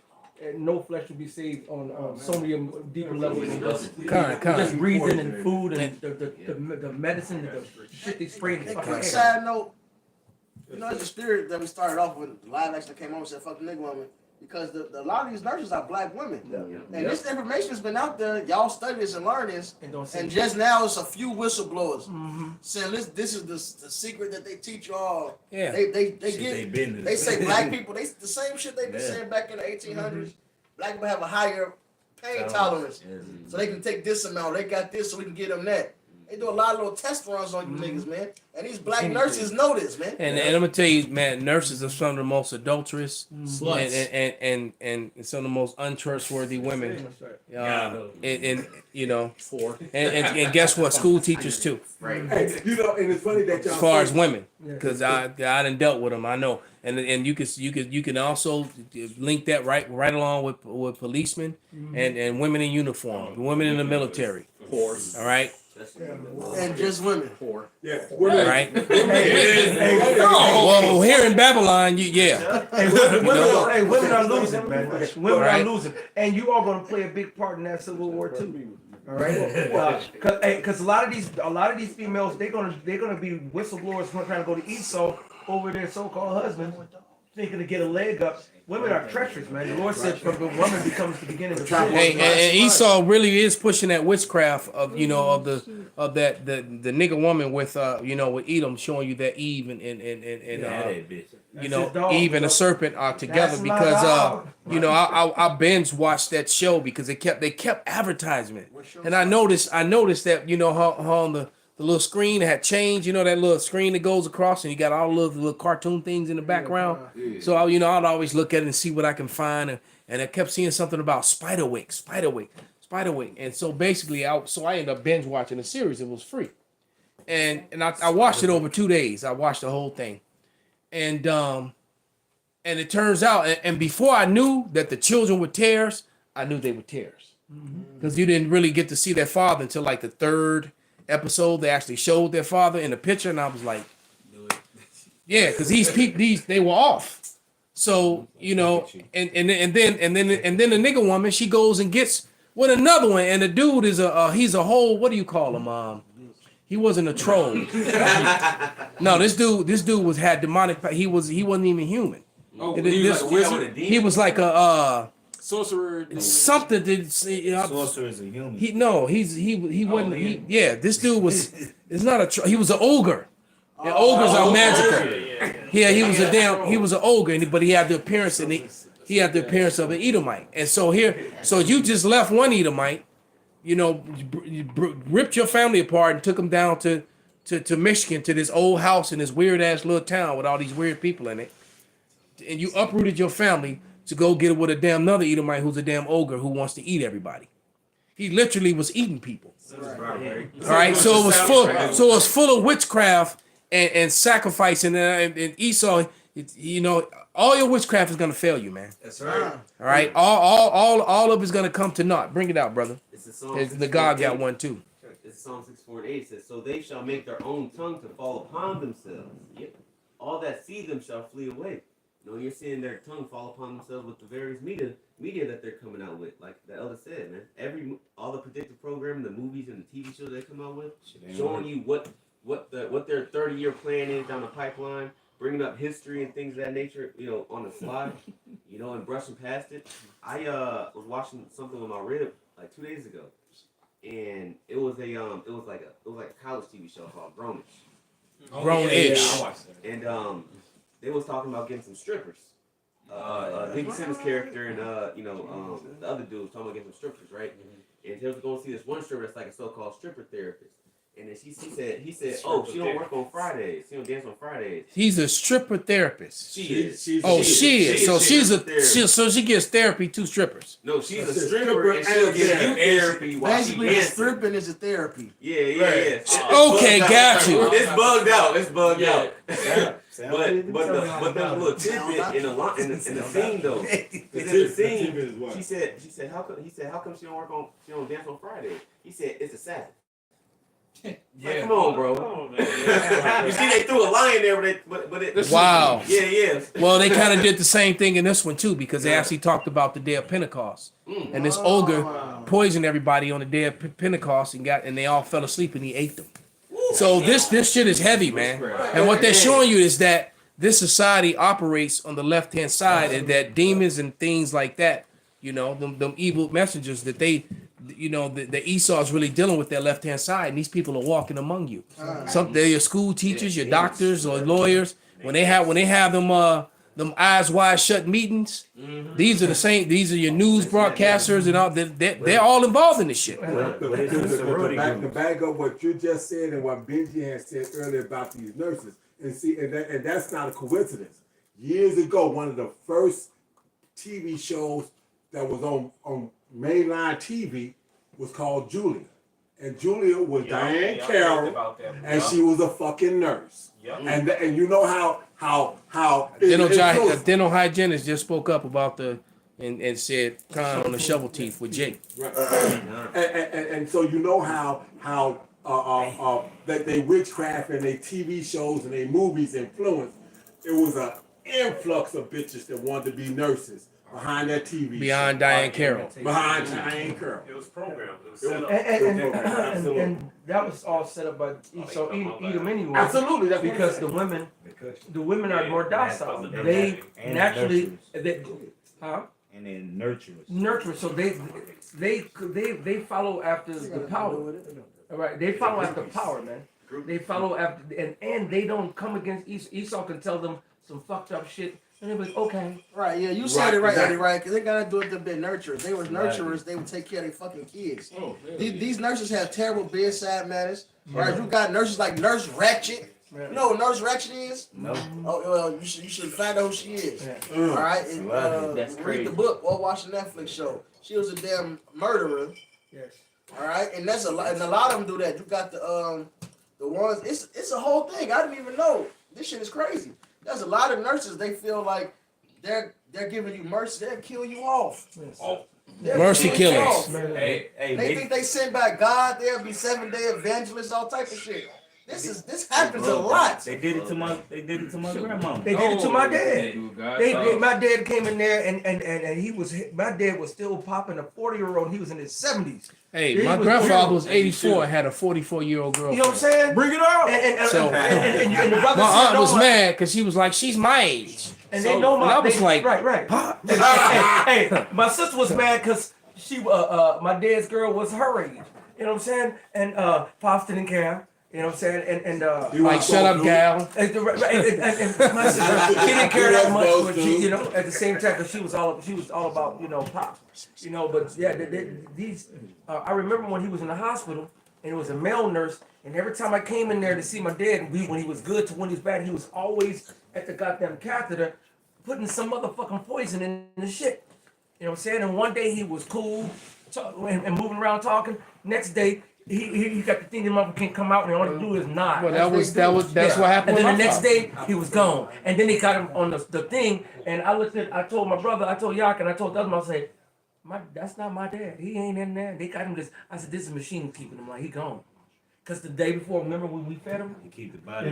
no flesh would be saved on so many deeper levels. Just breathing and food and the medicine, the shit they spray. quick side note, you know, it's the spirit that we started off with. Live action came on and said, "Fuck the nigga woman." Because a lot of these nurses are black women. And this information has been out there. Y'all study this and learn this. And just now it's a few whistleblowers saying this is the secret that they teach y'all. Yeah. They say black people, the same shit they been saying back in the 1800s. Black people have a higher pain tolerance. So they can take this amount. They got this, so we can get them that. They do a lot of little test runs on you niggas, man. And these black nurses know this, man. And I'm gonna tell you, man, nurses are some of the most adulterous Sluts. and some of the most untrustworthy women. And you know, Four. and guess what? School teachers too, Hey, you know, and it's funny that y'all as far as say- women, because I done dealt with them. I know, and you can also link that right along with policemen and women in uniform, women in the military. Four. All right, And just women. Four. Yeah, all women, right. Hey, Well, here in Babylon, women are losing, man. Women Right. are losing, and you are going to play a big part in that Civil War too. All right, because a lot of these females, they're gonna be whistleblowers trying to go to Esau over their so-called husbands, thinking to get a leg up. Women are treacherous, man. The Lord said, "From the woman becomes the beginning of trouble." hey, and Esau really is pushing that witchcraft of the nigga woman with with Edom, showing you that Eve and that bitch. you That's know his dog. Eve and the serpent are together That's my because dog. I binge watched that show because they kept advertising it, and I noticed that how on the little screen had changed, that little screen that goes across and you got all the little cartoon things in the background. So I'd always look at it and see what I can find, and I kept seeing something about Spiderwick, and so basically I ended up binge watching the series. It was free, and I watched it over 2 days. I watched the whole thing, and it turns out, and before I knew that the children were tares, I knew they were tares because you didn't really get to see their father until like the third episode. They actually showed their father in the picture, and I was like, yeah, because they were off. So and then the nigga woman, she goes and gets with another one, and the dude is he's a whole, what do you call him? He wasn't a troll. No, this dude had demonic. He wasn't even human. Oh, he was like a wizard. He was like a Sorcerer. something that Sorcerer is a human. he wasn't. This dude was. It's not a. He was an ogre. And ogres are magical. Yeah, he was he was an ogre, but he had the appearance of an Edomite. And so you just left one Edomite, ripped your family apart and took them down to Michigan, to this old house in this weird ass little town with all these weird people in it, and you uprooted your family to go get it with a damn another Edomite who's a damn ogre who wants to eat everybody. He literally was eating people. All right, so it was full of witchcraft and sacrificing, and Esau, all your witchcraft is gonna fail you, man. That's right. All right, all of it's gonna come to naught. Bring it out, brother. It's the Psalm. The God got one too. It's Psalm 6:4-8. It says, "So they shall make their own tongue to fall upon themselves. Yep. All that see them shall flee away." You're seeing their tongue fall upon themselves with the various media that they're coming out with. Like the elder said, man, all the predictive programming, the movies and the TV shows they come out with, showing you what their 30-year plan is down the pipeline, bringing up history and things of that nature, on the slide, and brushing past it. I was watching something on my rib like 2 days ago, and it was like a college TV show called Grownish. Grown-ish. And they was talking about getting some strippers. Nick Simmons' character and the other dude was talking about getting some strippers, right? And they was going to see this one stripper that's like a so-called stripper therapist. And then he said, "Oh, she don't work on Fridays. She don't dance on Fridays." He's a stripper therapist. She is. She is. So she gets therapy to strippers. No, she's a stripper and she'll give you therapy while she Basically, dances. stripping is a therapy. Yeah. Okay, got you. It's bugged out. But there's a little tidbit in the scene though. Because in the scene, she said, how come she don't dance on Friday? He said, it's a Sabbath. Like, come on, bro. You see, they threw a lie in there, but it. Wow. Yeah. Well, they kind of did the same thing in this one too, because they actually talked about the day of Pentecost, and this ogre poisoned everybody on the day of Pentecost, and they all fell asleep, and he ate them. So this shit is heavy, man. And what they're showing you is that this society operates on the left-hand side, and that demons and things like that, them evil messengers that they, the Esau is really dealing with their left-hand side, and these people are walking among you. They're your school teachers, your doctors, or lawyers. When they have them them eyes wide shut meetings. These are the same. These are your news broadcasters and all. They're all involved in this shit. To back up what you just said and what Benji had said earlier about these nurses, and that's not a coincidence. Years ago, one of the first TV shows that was on mainline TV was called Julia. And Julia was Diane Carroll, and she was a fucking nurse. And you know how Dental hygienist just spoke up about and said con on the shovel teeth with Jake. Right. And so you know how that they witchcraft and they TV shows and they movies influence. It was an influx of bitches that wanted to be nurses behind that TV. Beyond Diane Carroll. Behind Diane Carroll. It was programmed. It was set up. And that was all set up by so Edom anyway. Absolutely, that's because the women are more docile. They naturally and then nurturers. So they follow after the power. All right, they follow after power, man. They follow after and they don't come against Esau. Esau can tell them some fucked up shit. And they're like, okay. Right, yeah, you said it right, Eddie, right? Because they got to do it to be nurturers. They were nurturers, they would take care of their fucking kids. These nurses have terrible bedside manners. Right, you got nurses like Nurse Ratchet. You know what Nurse Ratchet is? No. Oh, well, you should find out who she is. All right, and read the book or watch the Netflix show. She was a damn murderer. Yes. All right, and that's a lot of them do that. You got the ones. It's a whole thing. I didn't even know. This shit is crazy. There's a lot of nurses. They feel like they're giving you mercy. They'll kill you off. Mercy killers. They think they sent by God. There'll be 7-day evangelists, all type of shit. This happens a lot. They did it to my grandma. They did it to my dad. My dad came in there and my dad was still popping a 40-year-old. He was in his 70s. Hey, my grandfather was 84 and had a 44-year-old girl. You know what I'm saying? Bring it on. And the brother my said, aunt was no, mad because she was like, she's my age. And they know my. I was like, right. Huh? Hey, my sister was mad because my dad's girl was her age. You know what I'm saying? And Pops didn't care. You know what I'm saying? And like, shut up, gal. And my sister, she didn't care that much, but she, at the same time, because she was all about, Pop. But yeah, these. I remember when he was in the hospital, and it was a male nurse, and every time I came in there to see my dad, when he was good to when he was bad, he was always at the goddamn catheter, putting some motherfucking poison in the shit. You know what I'm saying? And one day he was cool, and moving around talking. Next day, he got the thing the motherfucker can't come out, and all he do is nod. Well, that's what happened. And then the next day he was gone, and then they got him on the thing. And I told my brother, I told Yak, and I told the other one, I said, that's not my dad. He ain't in there. They got him this. I said, this is a machine keeping him. Like, he gone. Because the day before, remember when we fed him? You keep the body.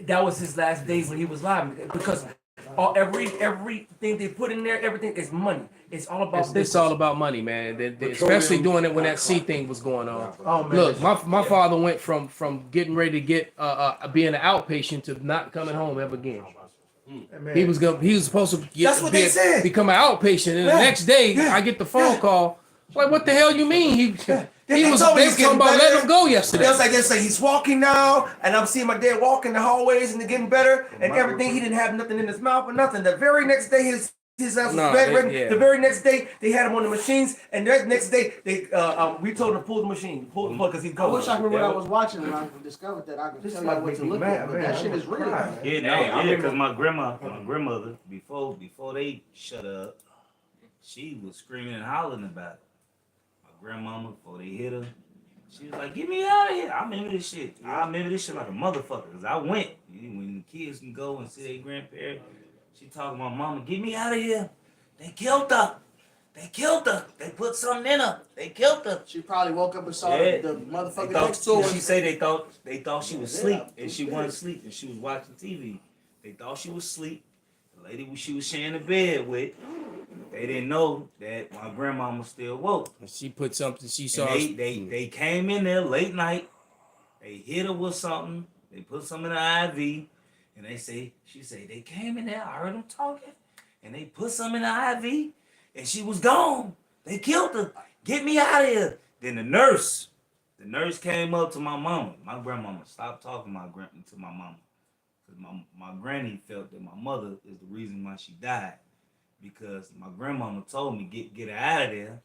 That was his last days when he was alive. Because everything they put in there, everything is money. It's all about business. It's all about money, man. Especially doing it when that C thing was going on. Oh, man. Look, my father went from getting ready to get being an outpatient to not coming home ever again. Man. He was supposed to That's what they said. become an outpatient, and the next day I get the phone call. Like, what the hell you mean? They was talking about letting him go yesterday. They was like, he's walking now, and I'm seeing my dad walking the hallways, and they're getting better, and everything. He didn't have nothing in his mouth or nothing. The very next day, his ass was bedridden. Yeah. The very next day, they had him on the machines, and the next day, we told him to pull the machine, pull the plug, because he's going. I wish I remember what I was watching when I discovered that. I could tell you what to look at, but that shit is real. Yeah, because my grandmother, before they shut up, she was screaming and hollering about it. My grandmama, before they hit her, she was like, "Get me out of here!" I remember this shit. I remember this shit like a motherfucker, because I went. When the kids can go and see their grandparents, she talking to my mama, "Get me out of here! They killed her! They killed her! They put something in her! They killed her!" She probably woke up and saw the motherfucker next to her. She said they thought she was asleep, and she wasn't asleep, and she was watching TV. They thought she was asleep. The lady she was sharing the bed with, they didn't know that my grandmama still woke. She put something she saw. They came in there late night. They hit her with something. They put something in the IV, and she said they came in there. I heard them talking, and they put something in the IV, and she was gone. They killed her. Get me out of here. Then the nurse came up to my mama. My grandmama stopped talking to my mama. Because my granny felt that my mother is the reason why she died. Because my grandmama told me get her out of there.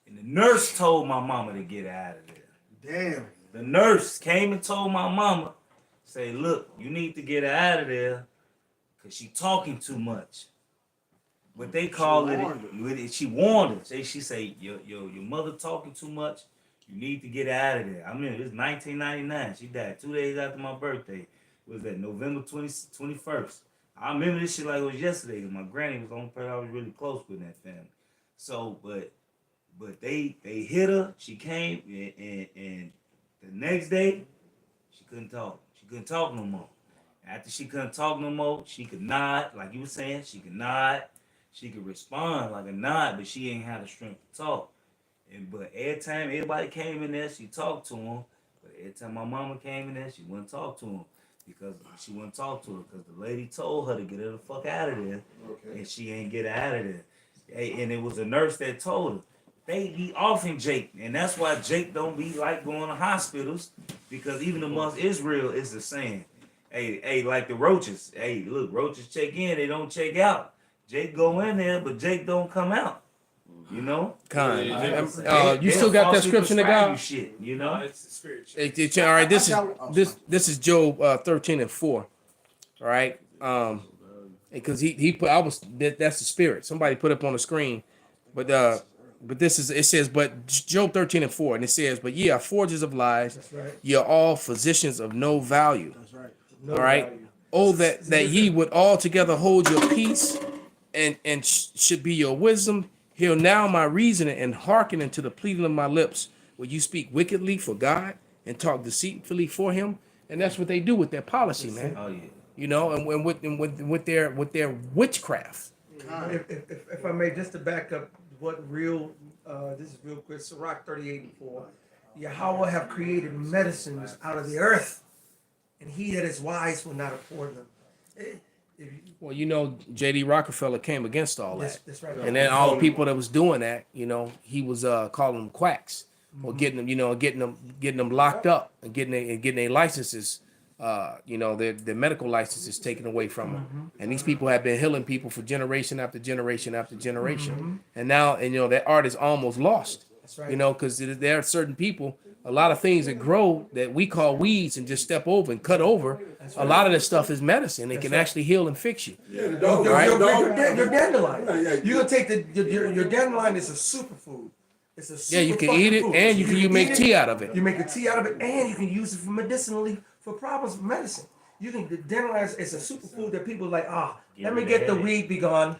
And the nurse told my mama to get her out of there. Damn. The nurse came and told my mama, say, look, you need to get her out of there because she talking too much. What they call she warned her. She say, your mother talking too much. You need to get her out of there. I mean, it's 1999. She died 2 days after my birthday. Was that November 21st? I remember this shit like it was yesterday. My granny was the only person I was really close with in that family. So, but they hit her. She came and the next day she couldn't talk. She couldn't talk no more. After she couldn't talk no more, she could nod, like you were saying. She could nod. She could respond like a nod, but she ain't had the strength to talk. But every time everybody came in there, she talked to him. But every time my mama came in there, she wouldn't talk to him. Because she wouldn't talk to her because the lady told her to get her the fuck out of there. Okay. And she ain't get her out of there. And it was a nurse that told her. They be offing Jake. And that's why Jake don't be like going to hospitals. Because even amongst Israel, it's the same. Hey, like the roaches. Hey, look, roaches check in, they don't check out. Jake go in there, but Jake don't come out. You know? Kind. You still got that scripture to go? Shit, you know? It's spiritual. All right, this is Job 13:4. All right. Because he put that's the spirit. Somebody put up on the screen. But this is, it says, but Job 13:4, and it says, but ye are forgers of lies, ye are all physicians of no value. That's right. All right. Oh, that ye would altogether hold your peace and should be your wisdom. Hear now my reasoning and hearken unto the pleading of my lips. Will you speak wickedly for God and talk deceitfully for him? And that's what they do with their policy, man. Oh yeah. You know, and with their witchcraft. If I may, just to back up what this is real quick. Sirach 38:4. Yahweh have created medicines out of the earth, and he that is wise will not afford them. Well, you know, J.D. Rockefeller came against all that. That's right. And then all the people that was doing that, you know, he was calling them quacks or getting them locked up and getting their licenses, their medical licenses taken away from them. And these people have been healing people for generation after generation after generation. And now, that art is almost lost. That's right. You know, because there are certain people, a lot of things that grow that we call weeds and just step over and cut over. That's right. A lot of this stuff is medicine. It can actually heal and fix you. Yeah, the Your dog. dandelion. Yeah. You're gonna take your dandelion is a superfood. It's a super You can eat it, food. and you make tea out of it. You make a tea out of it, and you can use it for medicinally for problems with medicine. The dandelion is a superfood that people like. Let me get the weed be gone.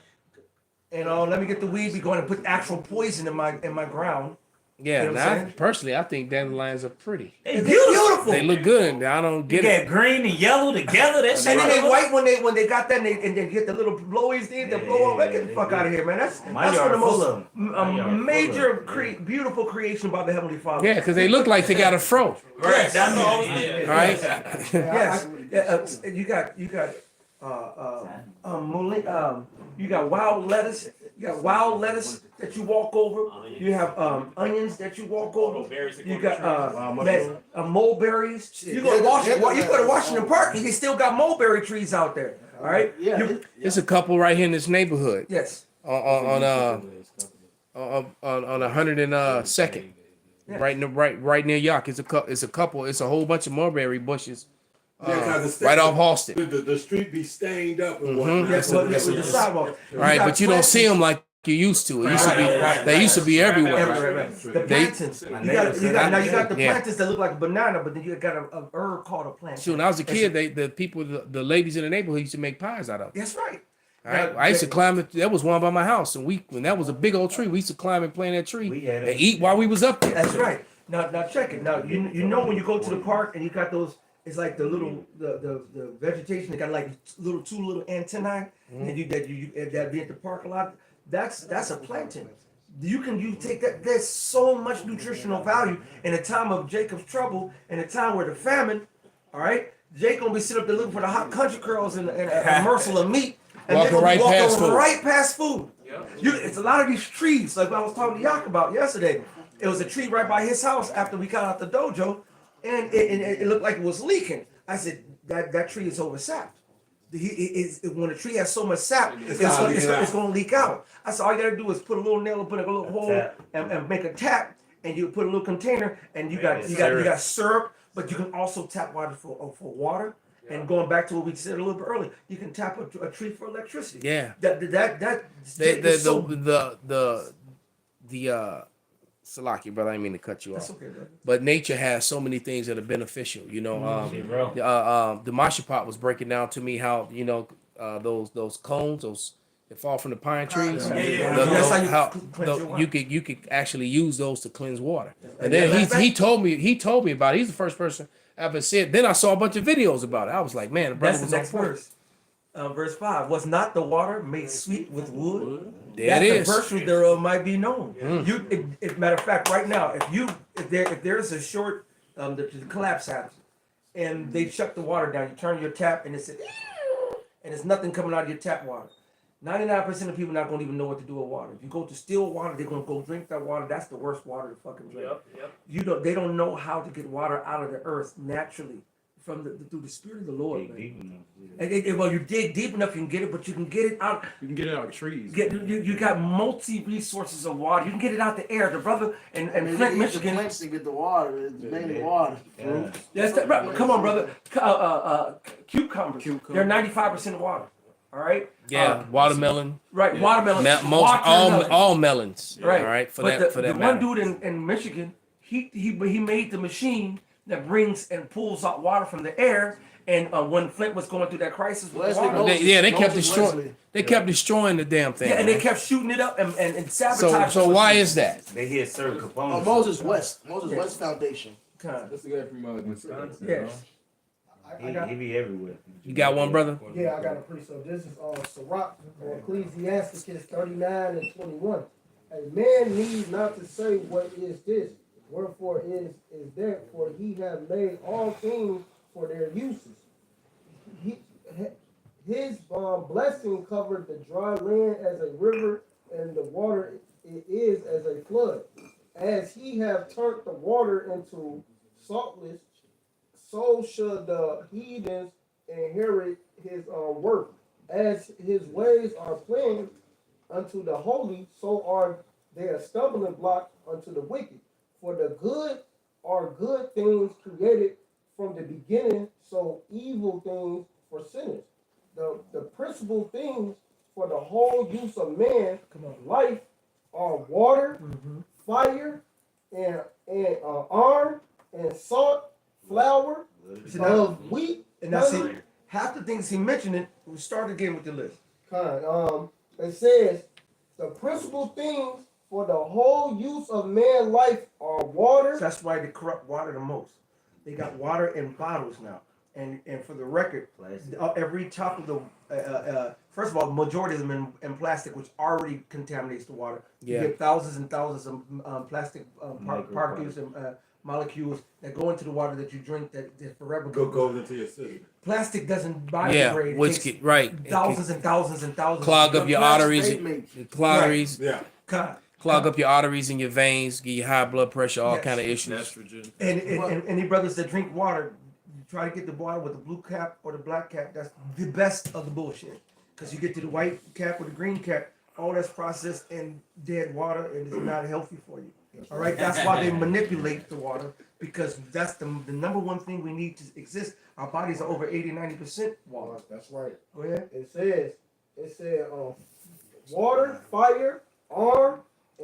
Let me get the weed be gone and put actual poison in my ground. Yeah, you know personally, I think dandelions are pretty. They beautiful. They look good. I don't get it. Green and yellow together. That's and then they white when they got that and they get the little blowies in, they blow up. Get the fuck out of here, man. That's one of the most major beautiful creation by the Heavenly Father. Yeah, because they look like they got a fro. Right. That's all. Right. Yes. You got you got wild lettuce. You got wild lettuce that you walk over. You have onions that you walk over. You got mulberries. You go to Washington Park and you still got mulberry trees out there. All right. There's a couple right here in this neighborhood. Yes. On 102nd. Yes. Right near York. It's a couple. It's a whole bunch of mulberry bushes. Right off Halsted. The street be stained up and whatnot. Yes, the sidewalk. Right, but you don't see them like you used to. They used to be everywhere. The plantains. You got the plantains that look like a banana, but then you got a herb called a plantain. So when I was a kid, the ladies in the neighborhood used to make pies out of it. That's right. Right? I used to climb it. There was one by my house, and when that was a big old tree, we used to climb and play in that tree and eat while we was up there. That's right. Now check it. Now you know when you go to the park and you got those. It's like the little the vegetation that got like two little antennae that be at the park a lot. That's a plantain. You take that. There's so much nutritional value in a time of Jacob's trouble, in a time where the famine. All right, Jake gonna be sitting up there looking for the hot country girls and a morsel of meat, and walking right past food. It's a lot of these trees. Like I was talking to Yak about yesterday. It was a tree right by his house after we got out the dojo. And it looked like it was leaking. I said, that tree is oversapped. When a tree has so much sap, It's gonna going to leak out. I said, all you got to do is put a little nail, put a little hole, and make a tap, and you put a little container, and you got syrup, but you can also tap water for water. And going back to what we said a little bit earlier, you can tap a tree for electricity. Yeah. Salaki, brother, I didn't mean to cut you That's off. okay, brother. But nature has so many things that are beneficial. You know, the Mashapot was breaking down to me how, you know, those cones, those that fall from the pine trees. That's how you cleanse your water. You could actually use those to cleanse water. And then he told me about it. He's the first person I ever said. Then I saw a bunch of videos about it. I was like, man, the brother That's the was next on point. verse. Verse 5. Was not the water made sweet with wood? There that it the is. virtue thereof might be known. Matter of fact, right now, if there's a short the collapse happens and they shut the water down, you turn your tap and it's and there's nothing coming out of your tap water. 99% of people not gonna even know what to do with water. If you go to still water, they're gonna go drink that water. That's the worst water to fucking drink. They don't know how to get water out of the earth naturally through the spirit of the Lord. Well, you dig deep enough, you can get it, but you can get it out. You can get it out of trees. You got multi resources of water. You can get it out the air. The brother and Flint, Michigan. Flint to get the water. It's mainly water. Come on, brother. Cucumbers. They're 95% water. All right. Yeah, watermelon. Right, watermelon. All melons. Right. All right. For but that the matter. one dude in Michigan, he made the machine that brings and pulls out water from the air. And when Flint was going through that crisis with water, they kept destroying. They kept destroying the damn thing. Yeah, and they kept shooting it up and sabotaging. So why is that? They hit certain components. Moses West Foundation. That's the guy from Wisconsin. Yes. He be everywhere. You got one, brother? Yeah, I got a pretty so this is Sirach or Ecclesiasticus 39 and 21. A man needs not to say what is this, wherefore is that, for he hath made all things for their uses. His blessing covered the dry land as a river, and the water it is as a flood. As he have turned the water into saltless, so should the heathens inherit his work. As his ways are plain unto the holy, so are they a stumbling block unto the wicked. For the good are good things created from the beginning, so evil things for sinners. The principal things for the whole use of man, life, are water, fire, and iron, and salt, flour, wheat. And now see, half the things he mentioned, we start again with the list. It says the principal things for the whole use of man life are water. That's why they corrupt water the most. They got water in bottles now. And for the record, every top of the first of all, the majority of them in plastic, which already contaminates the water. You get thousands and thousands of plastic particles and molecules that go into the water that you drink that forever goes into your system. Plastic doesn't biodegrade. Which right. Thousands and thousands and thousands. Clog up your arteries. Yeah. Clog up your arteries and your veins, give you high blood pressure, all kind of issues. Estrogen. And any brothers that drink water, try to get the water with the blue cap or the black cap. That's the best of the bullshit. Because you get to the white cap or the green cap, all that's processed in dead water and it's not healthy for you. All right, that's why they manipulate the water, because that's the number one thing we need to exist. Our bodies are over 80-90% water. That's right. Go ahead. It said water, fire, and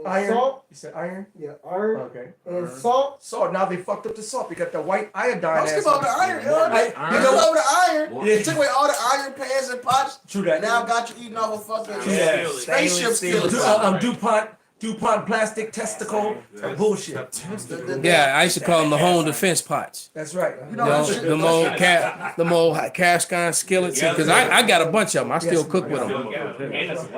iron. salt. You said iron? Yeah, iron. Okay. And salt. Salt. Now they fucked up the salt. They got the white iodine. Don't skip over the iron. You know over the iron. You took away all the iron pans and pots. True that. Now got you eating off a fucking spaceship still. DuPont plastic testicle bullshit. Yeah, I used to call them the home defense pots. That's right. The more cast iron skillets, because I got a bunch of them. I still cook with them.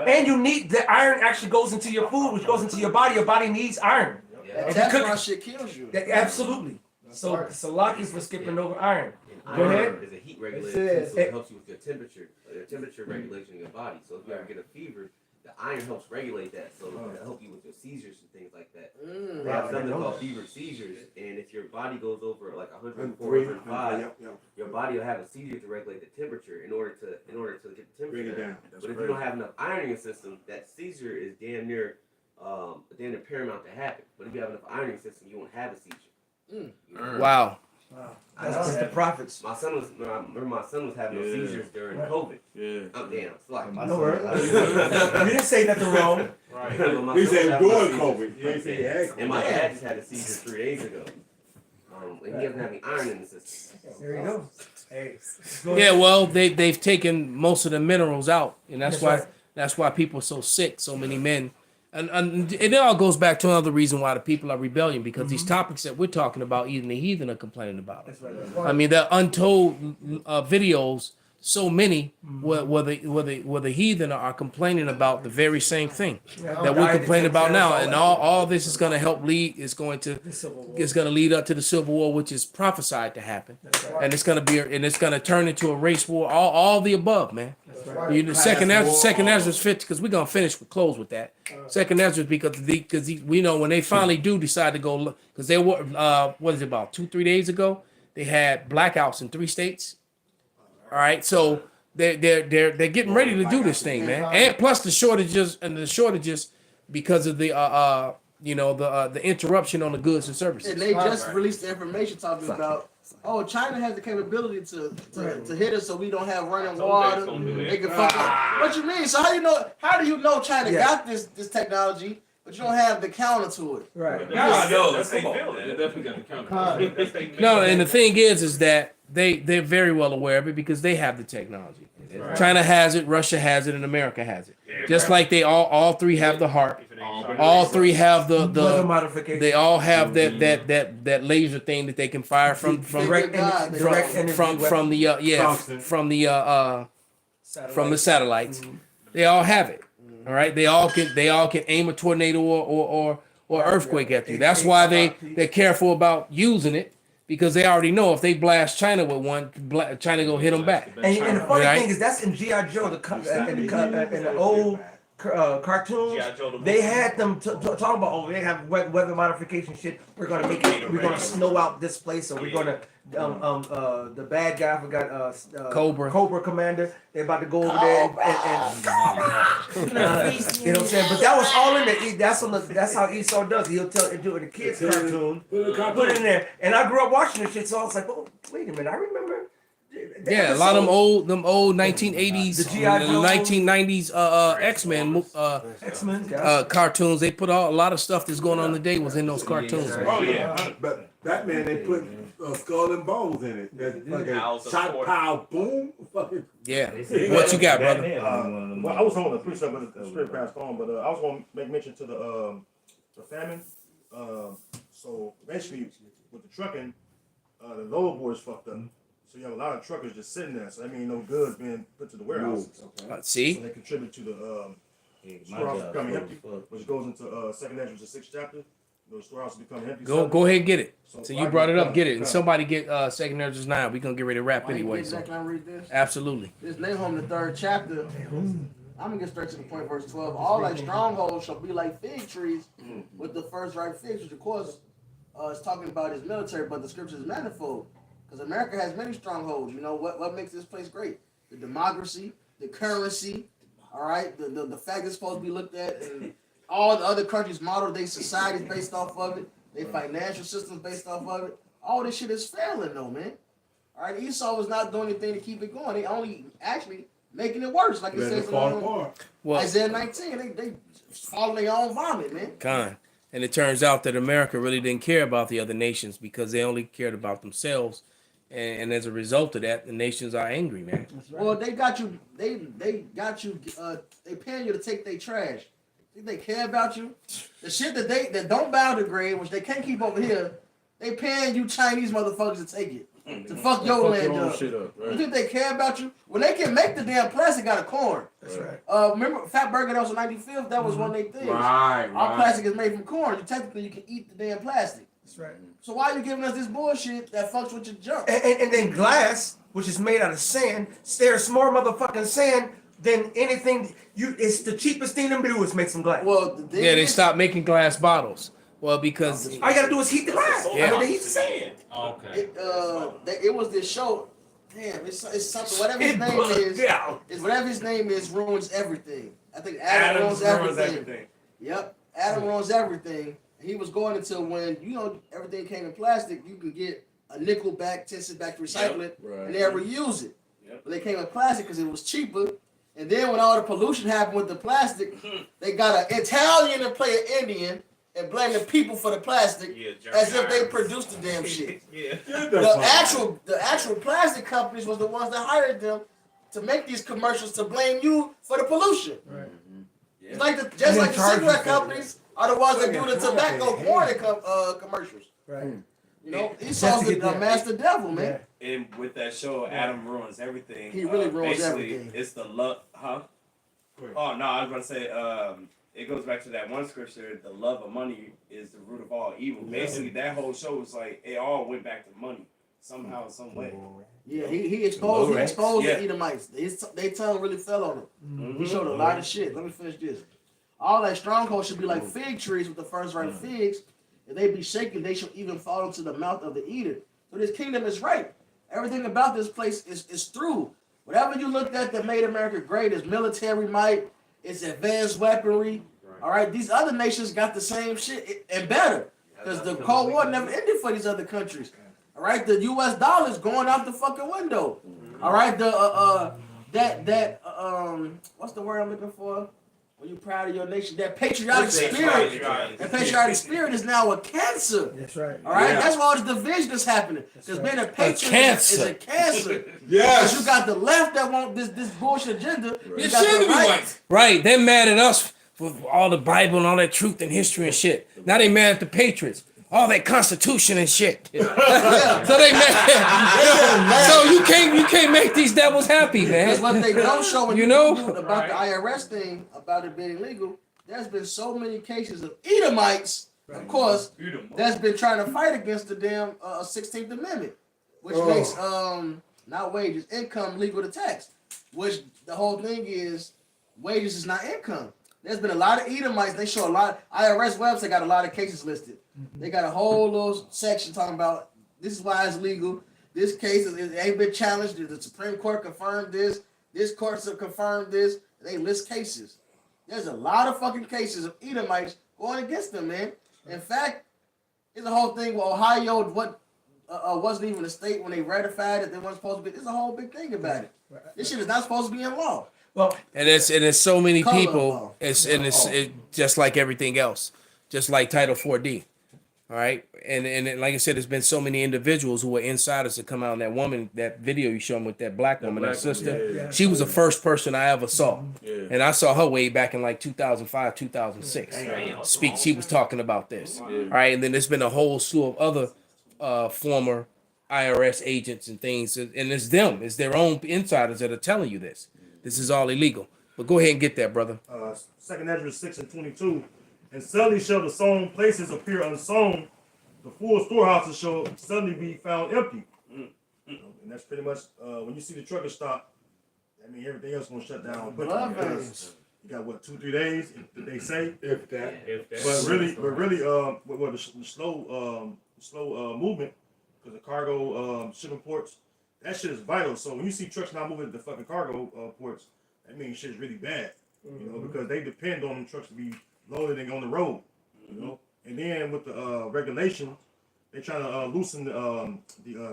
And you need the iron actually goes into your food, which goes into your body. Your body needs iron. That's why shit kills you. Absolutely. So Salakis was skipping over iron. Go ahead. Is a heat regulator, so it helps you with your temperature regulation in your body. So if you ever get a fever, the iron helps regulate that, so it'll help you with your seizures and things like that. Mm. They have Wow, I something didn't know called that. fever seizures, and if your body goes over like 104, 3, 105, yep. your body will have a seizure to regulate the temperature in order to get the Bring temperature it down. But if you don't have enough iron in your system, that seizure is damn near paramount to happen. But if you have enough iron in your system, you won't have a seizure. Mm. You know? Wow. Wow. That's the prophets. My son was having those seizures during COVID. Yeah. Oh damn, it's like No worries. You didn't say nothing wrong. Right. My He son said was having during those COVID. seizures. You ain't say he had And my COVID. dad just had a seizure 3 days ago. And he doesn't have any iron in the system. There you go. Hey. Yeah, well, they've taken most of the minerals out, and that's why people are so sick. So many men, and it all goes back to another reason why the people are rebelling, because these topics that we're talking about, even the heathen are complaining about it. That's right. I mean, there are untold videos, so many where the heathen are complaining about the very same thing that we're complaining about now, and all this is going to help lead is going to lead up to the Civil War, which is prophesied to happen, and it's going to turn into a race war, all the above, man. You know, second Ezra's 50, because we're gonna close with that. Second Ezra's because we know when they finally do decide to go, because they were what is it, about 2-3 days ago, they had blackouts in 3 states. All right, so they're getting ready to do this thing, man, and plus the shortages because of the the interruption on the goods and services. And they just released the information talking about, China has the capability to hit us so we don't have running water. They can fuck up. What you mean? So how do you know China got this technology, but you don't have the counter to it? Right. That's they definitely got the counter. No, and the thing is that they're very well aware of it because they have the technology. Right. China has it, Russia has it, and America has it. Just like they all three have the heart. All three have Weather modification. they all have that laser thing that they can fire from direct energy from the satellites. They all have it. All right. They all can aim a tornado or earthquake at you. That's why they're careful about using it, because they already know if they blast China with one, China gonna hit them back. And the funny thing is, that's in G.I. Joe, in the old cartoons. They had them talking about, they have weather modification shit. We're gonna snow out this place, or we're gonna the bad guy, I forgot, Cobra Commander. They're about to go over there and you know what I'm saying? But that was all in there. That's how Esau does. He'll do it in the kids' cartoon, put it in there. And I grew up watching this shit, so I was like, oh, wait a minute, I remember. Yeah, a lot of them old 1980s, The G.I. Joe, 1990s X-Men cartoons. They put a lot of stuff that's going on today was in those cartoons. Oh yeah, but Batman they put skull and bones in it. That fucking shot, pow, boom, fucking. Yeah. What you got, brother? Well, I was on the precept, but the script passed on. But I was going to make mention to the famine. So basically, with the trucking, the lower boards fucked up. So you have a lot of truckers just sitting there. So that means no goods being put to the warehouses. See? So they contribute to the storehouse becoming empty, which goes into 2nd Ezra, the 6th chapter. The storehouse become empty. Go ahead and get it. So you brought it up, get it. And somebody get 2nd Ezra 9. We're going to get ready to wrap anyway. So. Can I read this? Absolutely. This Nahum, the 3rd chapter. I'm going to get straight to the point, verse 12. All thy strongholds shall be like fig trees with the first ripe figs, which of course is talking about his military, but the scripture is manifold. Because America has many strongholds. You know, what makes this place great? The democracy, the currency, all right? The fact it's supposed to be looked at, and all the other countries model their societies based off of it, their financial systems based off of it. All this shit is failing though, man. All right, Esau was not doing anything to keep it going. They only actually making it worse, like it says in Isaiah 19. They following their own vomit, man. Con. And it turns out that America really didn't care about the other nations because they only cared about themselves. And as a result of that, the nations are angry, man. Right. Well, they got you. They got you. They paying you to take their trash. Think they care about you? The shit that don't biodegrade, which they can't keep over here, they paying you Chinese motherfuckers to take it to fuck your land up. You think they care about you? When they can make the damn plastic out of corn. That's right. Remember Fat Burger that was on 95th? That was one of their things. Right. Our plastic is made from corn. Technically, you can eat the damn plastic. That's right. So why are you giving us this bullshit that fucks with your junk? And then glass, which is made out of sand, there's more motherfucking sand then anything it's the cheapest thing to do is make some glass. Well, the thing Yeah, they is- stopped making glass bottles. Well, because All you gotta do is heat the glass. Yeah. I know they heat the sand. Okay. it was this show. Damn, it's something. Whatever his name is, whatever his name is, ruins everything. I think Adam ruins everything. Yep, Adam ruins everything. He was going until when everything came in plastic, you could get a nickel back, 10 cents back to recycle it, and they'll reuse it. But they came in plastic because it was cheaper. And then when all the pollution happened with the plastic, they got an Italian to play an Indian and blame the people for the plastic as if they produced the damn shit. The actual plastic companies was the ones that hired them to make these commercials to blame you for the pollution. Right. It's like the cigarette companies are the ones that do the tobacco corn commercials. Right. Esau's the master devil, man. And with that show, Adam ruins everything. He really ruins basically, everything. It's the love, huh? Oh no, I was gonna say, it goes back to that one scripture: the love of money is the root of all evil. Basically, that whole show was like it all went back to money somehow, some way. Yeah, he exposed the Edomites. Their tongue really fell on him. He showed a lot of shit. Let me finish this. All that stronghold should be like fig trees with the first ripe figs. If they be shaken, they shall even fall into the mouth of the eater. So this kingdom is right. Everything about this place is through. Whatever you looked at that made America great is military might, it's advanced weaponry. All right, these other nations got the same shit and better because the Cold War never ended for these other countries. All right, the U.S. dollar is going out the fucking window. All right, what's the word I'm looking for? When you're proud of your nation, that patriotic spirit is now a cancer. That's right. All right, that's why all this division is happening. Because being a patriot is a cancer. Yes. Because you got the left that want this bullshit agenda. You got should the be right. right, they're mad at us for all the Bible and all that truth and history and shit. Now they mad at the Patriots. All that Constitution and shit. So they mad. So you can't make these devils happy, man. Because what they don't show when You you know? know about the IRS thing, about it being illegal, there's been so many cases of Edomites, of course, that's been trying to fight against the damn 16th Amendment, which makes not wages, income legal to tax. Which the whole thing is wages is not income. There's been a lot of Edomites. They show a lot. IRS website got a lot of cases listed. They got a whole little section talking about this is why it's legal. This case ain't been challenged. The Supreme Court confirmed this. This court's have confirmed this. They list cases. There's a lot of fucking cases of Edomites going against them, man. In fact, it's a whole thing with Ohio. Wasn't even a state when they ratified it. They weren't supposed to be. There's a whole big thing about it. This shit is not supposed to be in law. Well, And it's so many Color people. law. It's just like everything else, just like Title 4D. All right, and like I said, there's been so many individuals who were insiders to come out. And that woman, that video you showed me with that black woman, that sister, she was the first person I ever saw, and I saw her way back in like 2005, 2006. She was talking about this. All right, and then there's been a whole slew of other former IRS agents and things, and it's them, it's their own insiders that are telling you this. This is all illegal. But go ahead and get that, brother. 2nd Ezra 6:22. And suddenly shall the sown places appear unsown. The full storehouses shall suddenly be found empty. And that's pretty much when you see the trucker stop. I mean, everything else gonna shut down. But you got what 2-3 days? If they say If that. But really, with the slow movement, because the cargo shipping ports, that shit is vital. So when you see trucks not moving at the fucking cargo ports, that means shit is really bad. You know, because they depend on them trucks to be loaded and on the road. You know, and then with the regulation, they trying to loosen the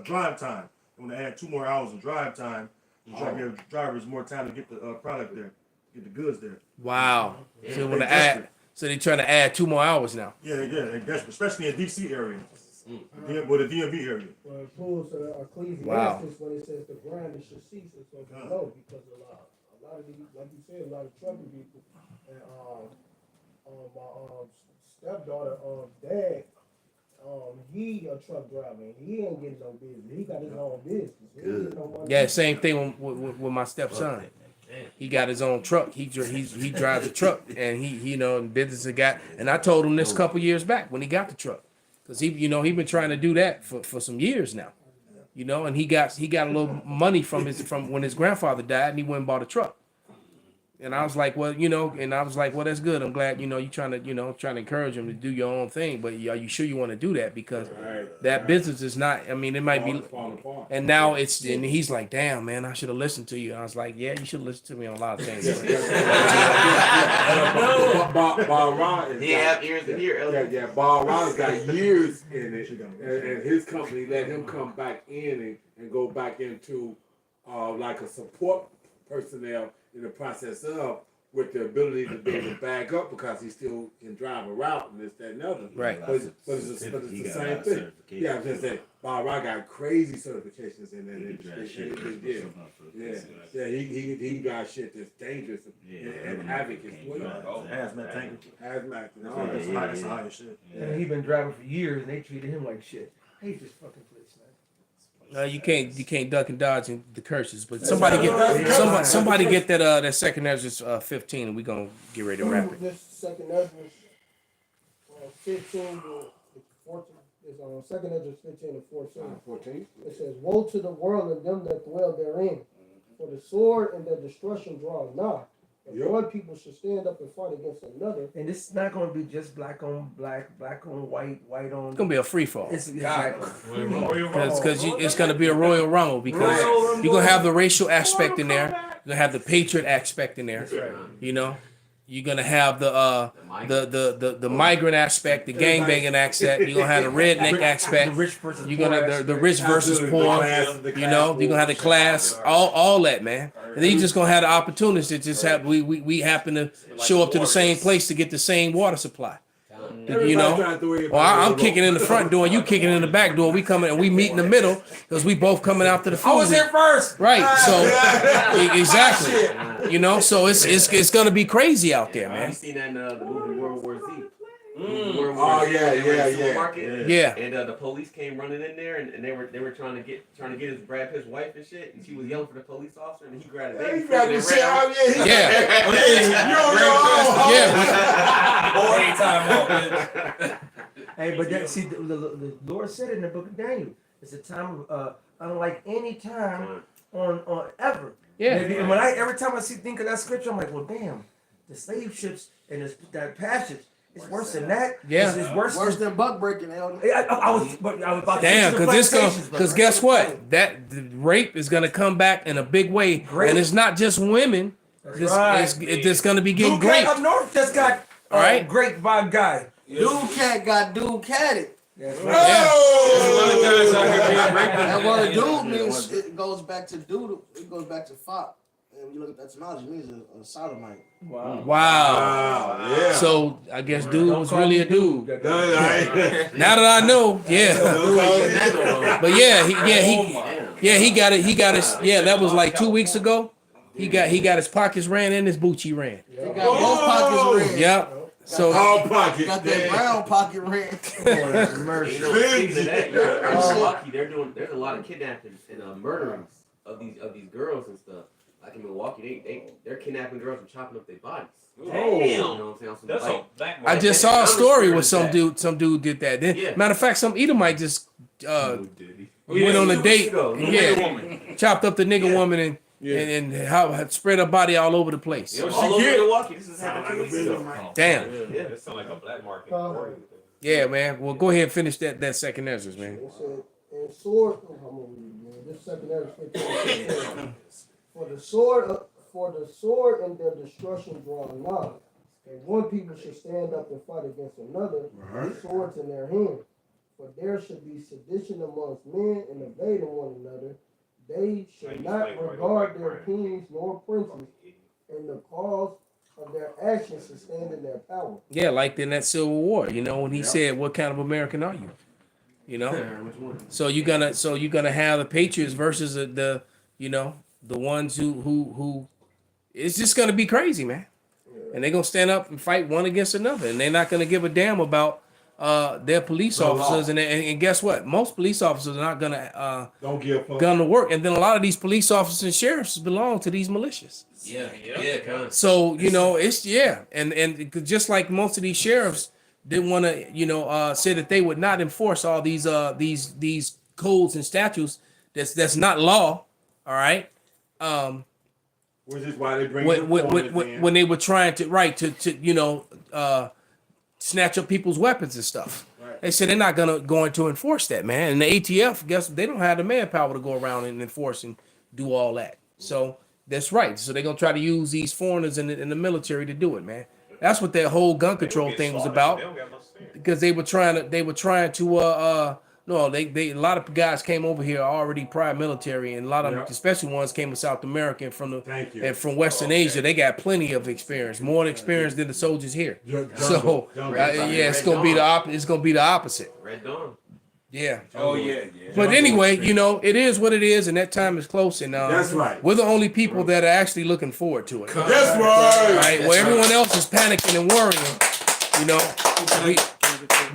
drive time. They want to add 2 more hours of drive time to try to give drivers more time to get the product there, get the goods there. Wow. So they want to add. So they're trying to add 2 more hours now. Yeah, they're desperate, especially in DC area, with the DMV area. Well, it pulls Ecclesiastes Wow. when it says the grinding should cease, it's going to be low because a lot of these, like you said, a lot of trucking people and my stepdaughter, dad, he a truck driver and he ain't getting no business. He got his own business. He ain't getting no money. Yeah, same thing with my stepson. He got his own truck. He drives a truck, and he business he got. And I told him this a couple years back when he got the truck, because he been trying to do that for some years now. And he got a little money from when his grandfather died, and he went and bought a truck. And I was like, well, and I was like, well, that's good. I'm glad, you trying to encourage them to do your own thing. But are you sure you want to do that? Because that business is not, I mean, it might be. And now and he's like, damn, man, I should have listened to you. And I was like, yeah, you should listen to me on a lot of things. Bob Ron He have ears to hear. Yeah, Bob Ron's got years in it, and his company let him come back in and go back into like a support personnel in the process of, with the ability to be able to back up because he still can drive a route and this, that, and other. Right. But it's the same thing. Yeah, I was just saying, Bob Rock got crazy certifications in that industry. Yeah, he got shit that's dangerous and havoc as well. Hazmat tank. Hazmat. That's high shit. And he been driving for years, and they treated him like shit. I hate this fucking place, man. You can't duck and dodge the curses, but somebody get that second Ezra 15, and we gonna get ready to wrap it. This second Ezra 15 to 14 is second Ezra 15 to 14. It says, "Woe to the world and them that dwell therein, for the sword and their destruction draws nigh. If one people should stand up and fight against another." And this is not going to be just black on black, black on white, white on. It's gonna be a free fall. It's exactly. Because it's gonna be a Royal Rumble because you're gonna have the racial aspect in there. You're gonna have the patriot aspect in there. You're gonna have the migrant aspect, the gangbanging aspect. You're gonna have the redneck aspect. You're gonna the rich versus poor. You're gonna have the class, all that, man. And then you're just gonna have the opportunities to just have we happen to show up to the same place to get the same water supply. Or I'm kicking in the front door, you kicking in the back door. We coming and we meet in the middle because we both coming out to the food. I was here first, right? So exactly, So it's gonna be crazy out there, man. You seen that in the movie World War Z? Oh yeah. Yeah. And the police came running in there, and they were trying to get his Brad Pitt's wife and shit, and she was yelling for the police officer, and he grabbed it. He grabbed the shit out. Hey, but that, see, the Lord said it in the book of Daniel. It's a time of unlike any time on ever. Yeah. And every time I think of that scripture, I'm like, well, damn, the slave ships and that passage. It's worse than that. Yeah, it's worse than buck breaking. I was about damn, to because guess what? That the rape is gonna come back in a big way, and it's not just women. It's gonna be getting great. Up north just got great by a guy. Dude cat got dude catted. That's right. And what a dude means, it goes back to dude. It goes back to fop. And when you look at that etymology, it means a sodomite. Wow. Yeah. So I guess dude was really a dude. Now that I know, But he got it. He got his. Yeah, that was like 2 weeks ago. He got his pockets ran and his Bucci ran. He got both pockets ran. Yep. So all pockets. Got that brown pocket ran. There's a lot of kidnapping and murderings of these girls and stuff. Like in Milwaukee, they're kidnapping girls and chopping up their bodies. Damn. You know what I'm saying? I just saw a story where some dude did that. Matter of fact, some Edomite just went on a date. Chopped up the nigga woman and how spread her body all over the place. All over Milwaukee. This is happening 2 weeks ago. Damn. Yeah, that sounds like a black market. Yeah, man. Well, go ahead and finish that second Ezra, man. It said, and sword. This second Ezra. For the sword and their destruction draw nigh. And one people should stand up and fight against another, with swords in their hand. For there should be sedition amongst men and evading one another. They should not regard their kings nor princes, and the cause of their actions to stand in their power. Yeah, like in that Civil War, when he said, "What kind of American are you?" So you're gonna have the Patriots versus the ones who it's just gonna be crazy, man. And they're gonna stand up and fight one against another, and they're not gonna give a damn about their police officers. And guess what? Most police officers are not gonna don't give a fuck. Gonna work. And then a lot of these police officers and sheriffs belong to these militias. So it's and just like most of these sheriffs didn't want to say that they would not enforce all these codes and statutes that's not law. All right. Which is why they bring the foreigners in. when they were trying to snatch up people's weapons and stuff. Right. They said they're not going to enforce that, man. And the ATF, guess they don't have the manpower to go around and enforce and do all that. So that's right. So they're gonna try to use these foreigners in the military to do it, man. That's what that whole gun control thing was about. Because they were trying to a lot of guys came over here already prior military, and a lot of them, especially ones came from South America and from Western Asia. They got plenty of experience, more experience than the soldiers here. It's gonna be the opposite. Red Dawn. Yeah. Oh yeah. But anyway, it is what it is, and that time is close, and That's right. we're the only people that are actually looking forward to it. That's right. Right? Well, everyone else is panicking and worrying.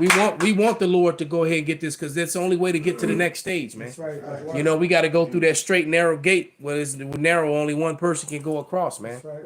We want the Lord to go ahead and get this, because that's the only way to get to the next stage, man. That's right. We got to go through that straight narrow gate where it's narrow, only one person can go across, man. That's right.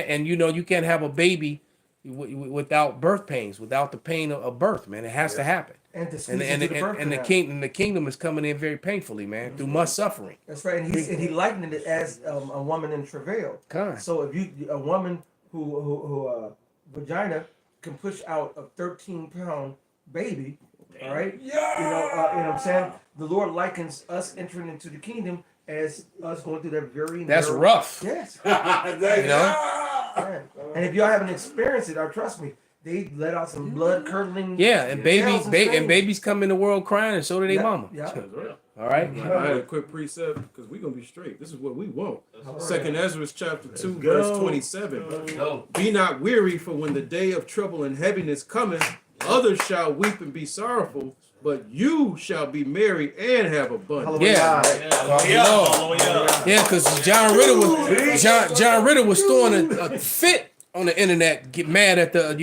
And you can't have a baby without birth pains, without the pain of birth, man. It has to happen. And to And squeeze into the birth canal. the kingdom is coming in very painfully, man, through much suffering. That's right, and he likened it as a woman in travail. Kind. So if a woman who vagina can push out a 13-pound baby, all right. You know what I'm saying? The Lord likens us entering into the kingdom as us going through that very. That's narrow, rough. Yes. Yeah. And if y'all haven't experienced it, trust me, they let out some blood curdling. Yeah, and babies come in the world crying, and so do their mama. Yeah. All right. I had a quick precept because we're gonna be straight. This is what we want. Second Ezra chapter 2, verse 27. Be not weary, for when the day of trouble and heaviness cometh, others shall weep and be sorrowful, but you shall be merry and have abundance. Yeah, because John Ritter was throwing a fit on the internet, get mad at the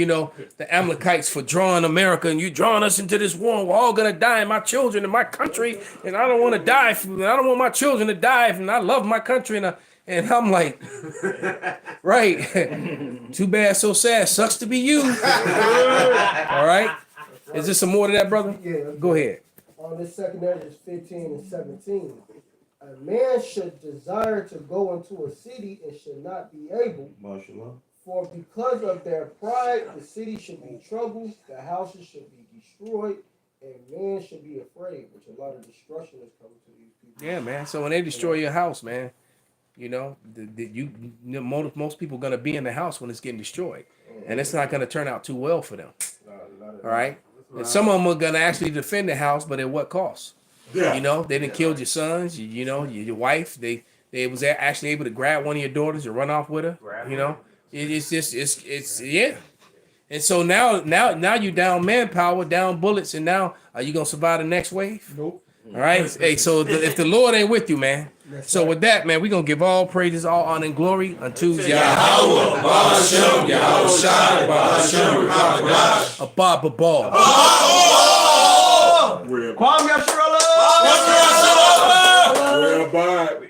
Amalekites for drawing America, and you drawing us into this war. We're all gonna die, and my children and my country, and I don't want to die. I don't want my children to die, and I love my country. And I'm like, right? Too bad, so sad. Sucks to be you. All right. Is there some more to that, brother? Yeah. Go ahead. On this second Ezra 15 and 17. A man should desire to go into a city and should not be able. For because of their pride, the city should be troubled, the houses should be destroyed, and man should be afraid, which a lot of destruction is coming to these people. Yeah, man. So when they destroy your house, man, most people are gonna be in the house when it's getting destroyed, and it's not gonna turn out too well for them. All right. And some of them are gonna actually defend the house, but at what cost? Yeah. They done killed your sons, your wife. They was actually able to grab one of your daughters and run off with her. It's And so now you down manpower, down bullets, and now are you gonna survive the next wave? Nope. All right. Hey, so if the Lord ain't with you, man. So with that, man, we're gonna give all praises, all honor and glory unto Yahweh, Abba Babal.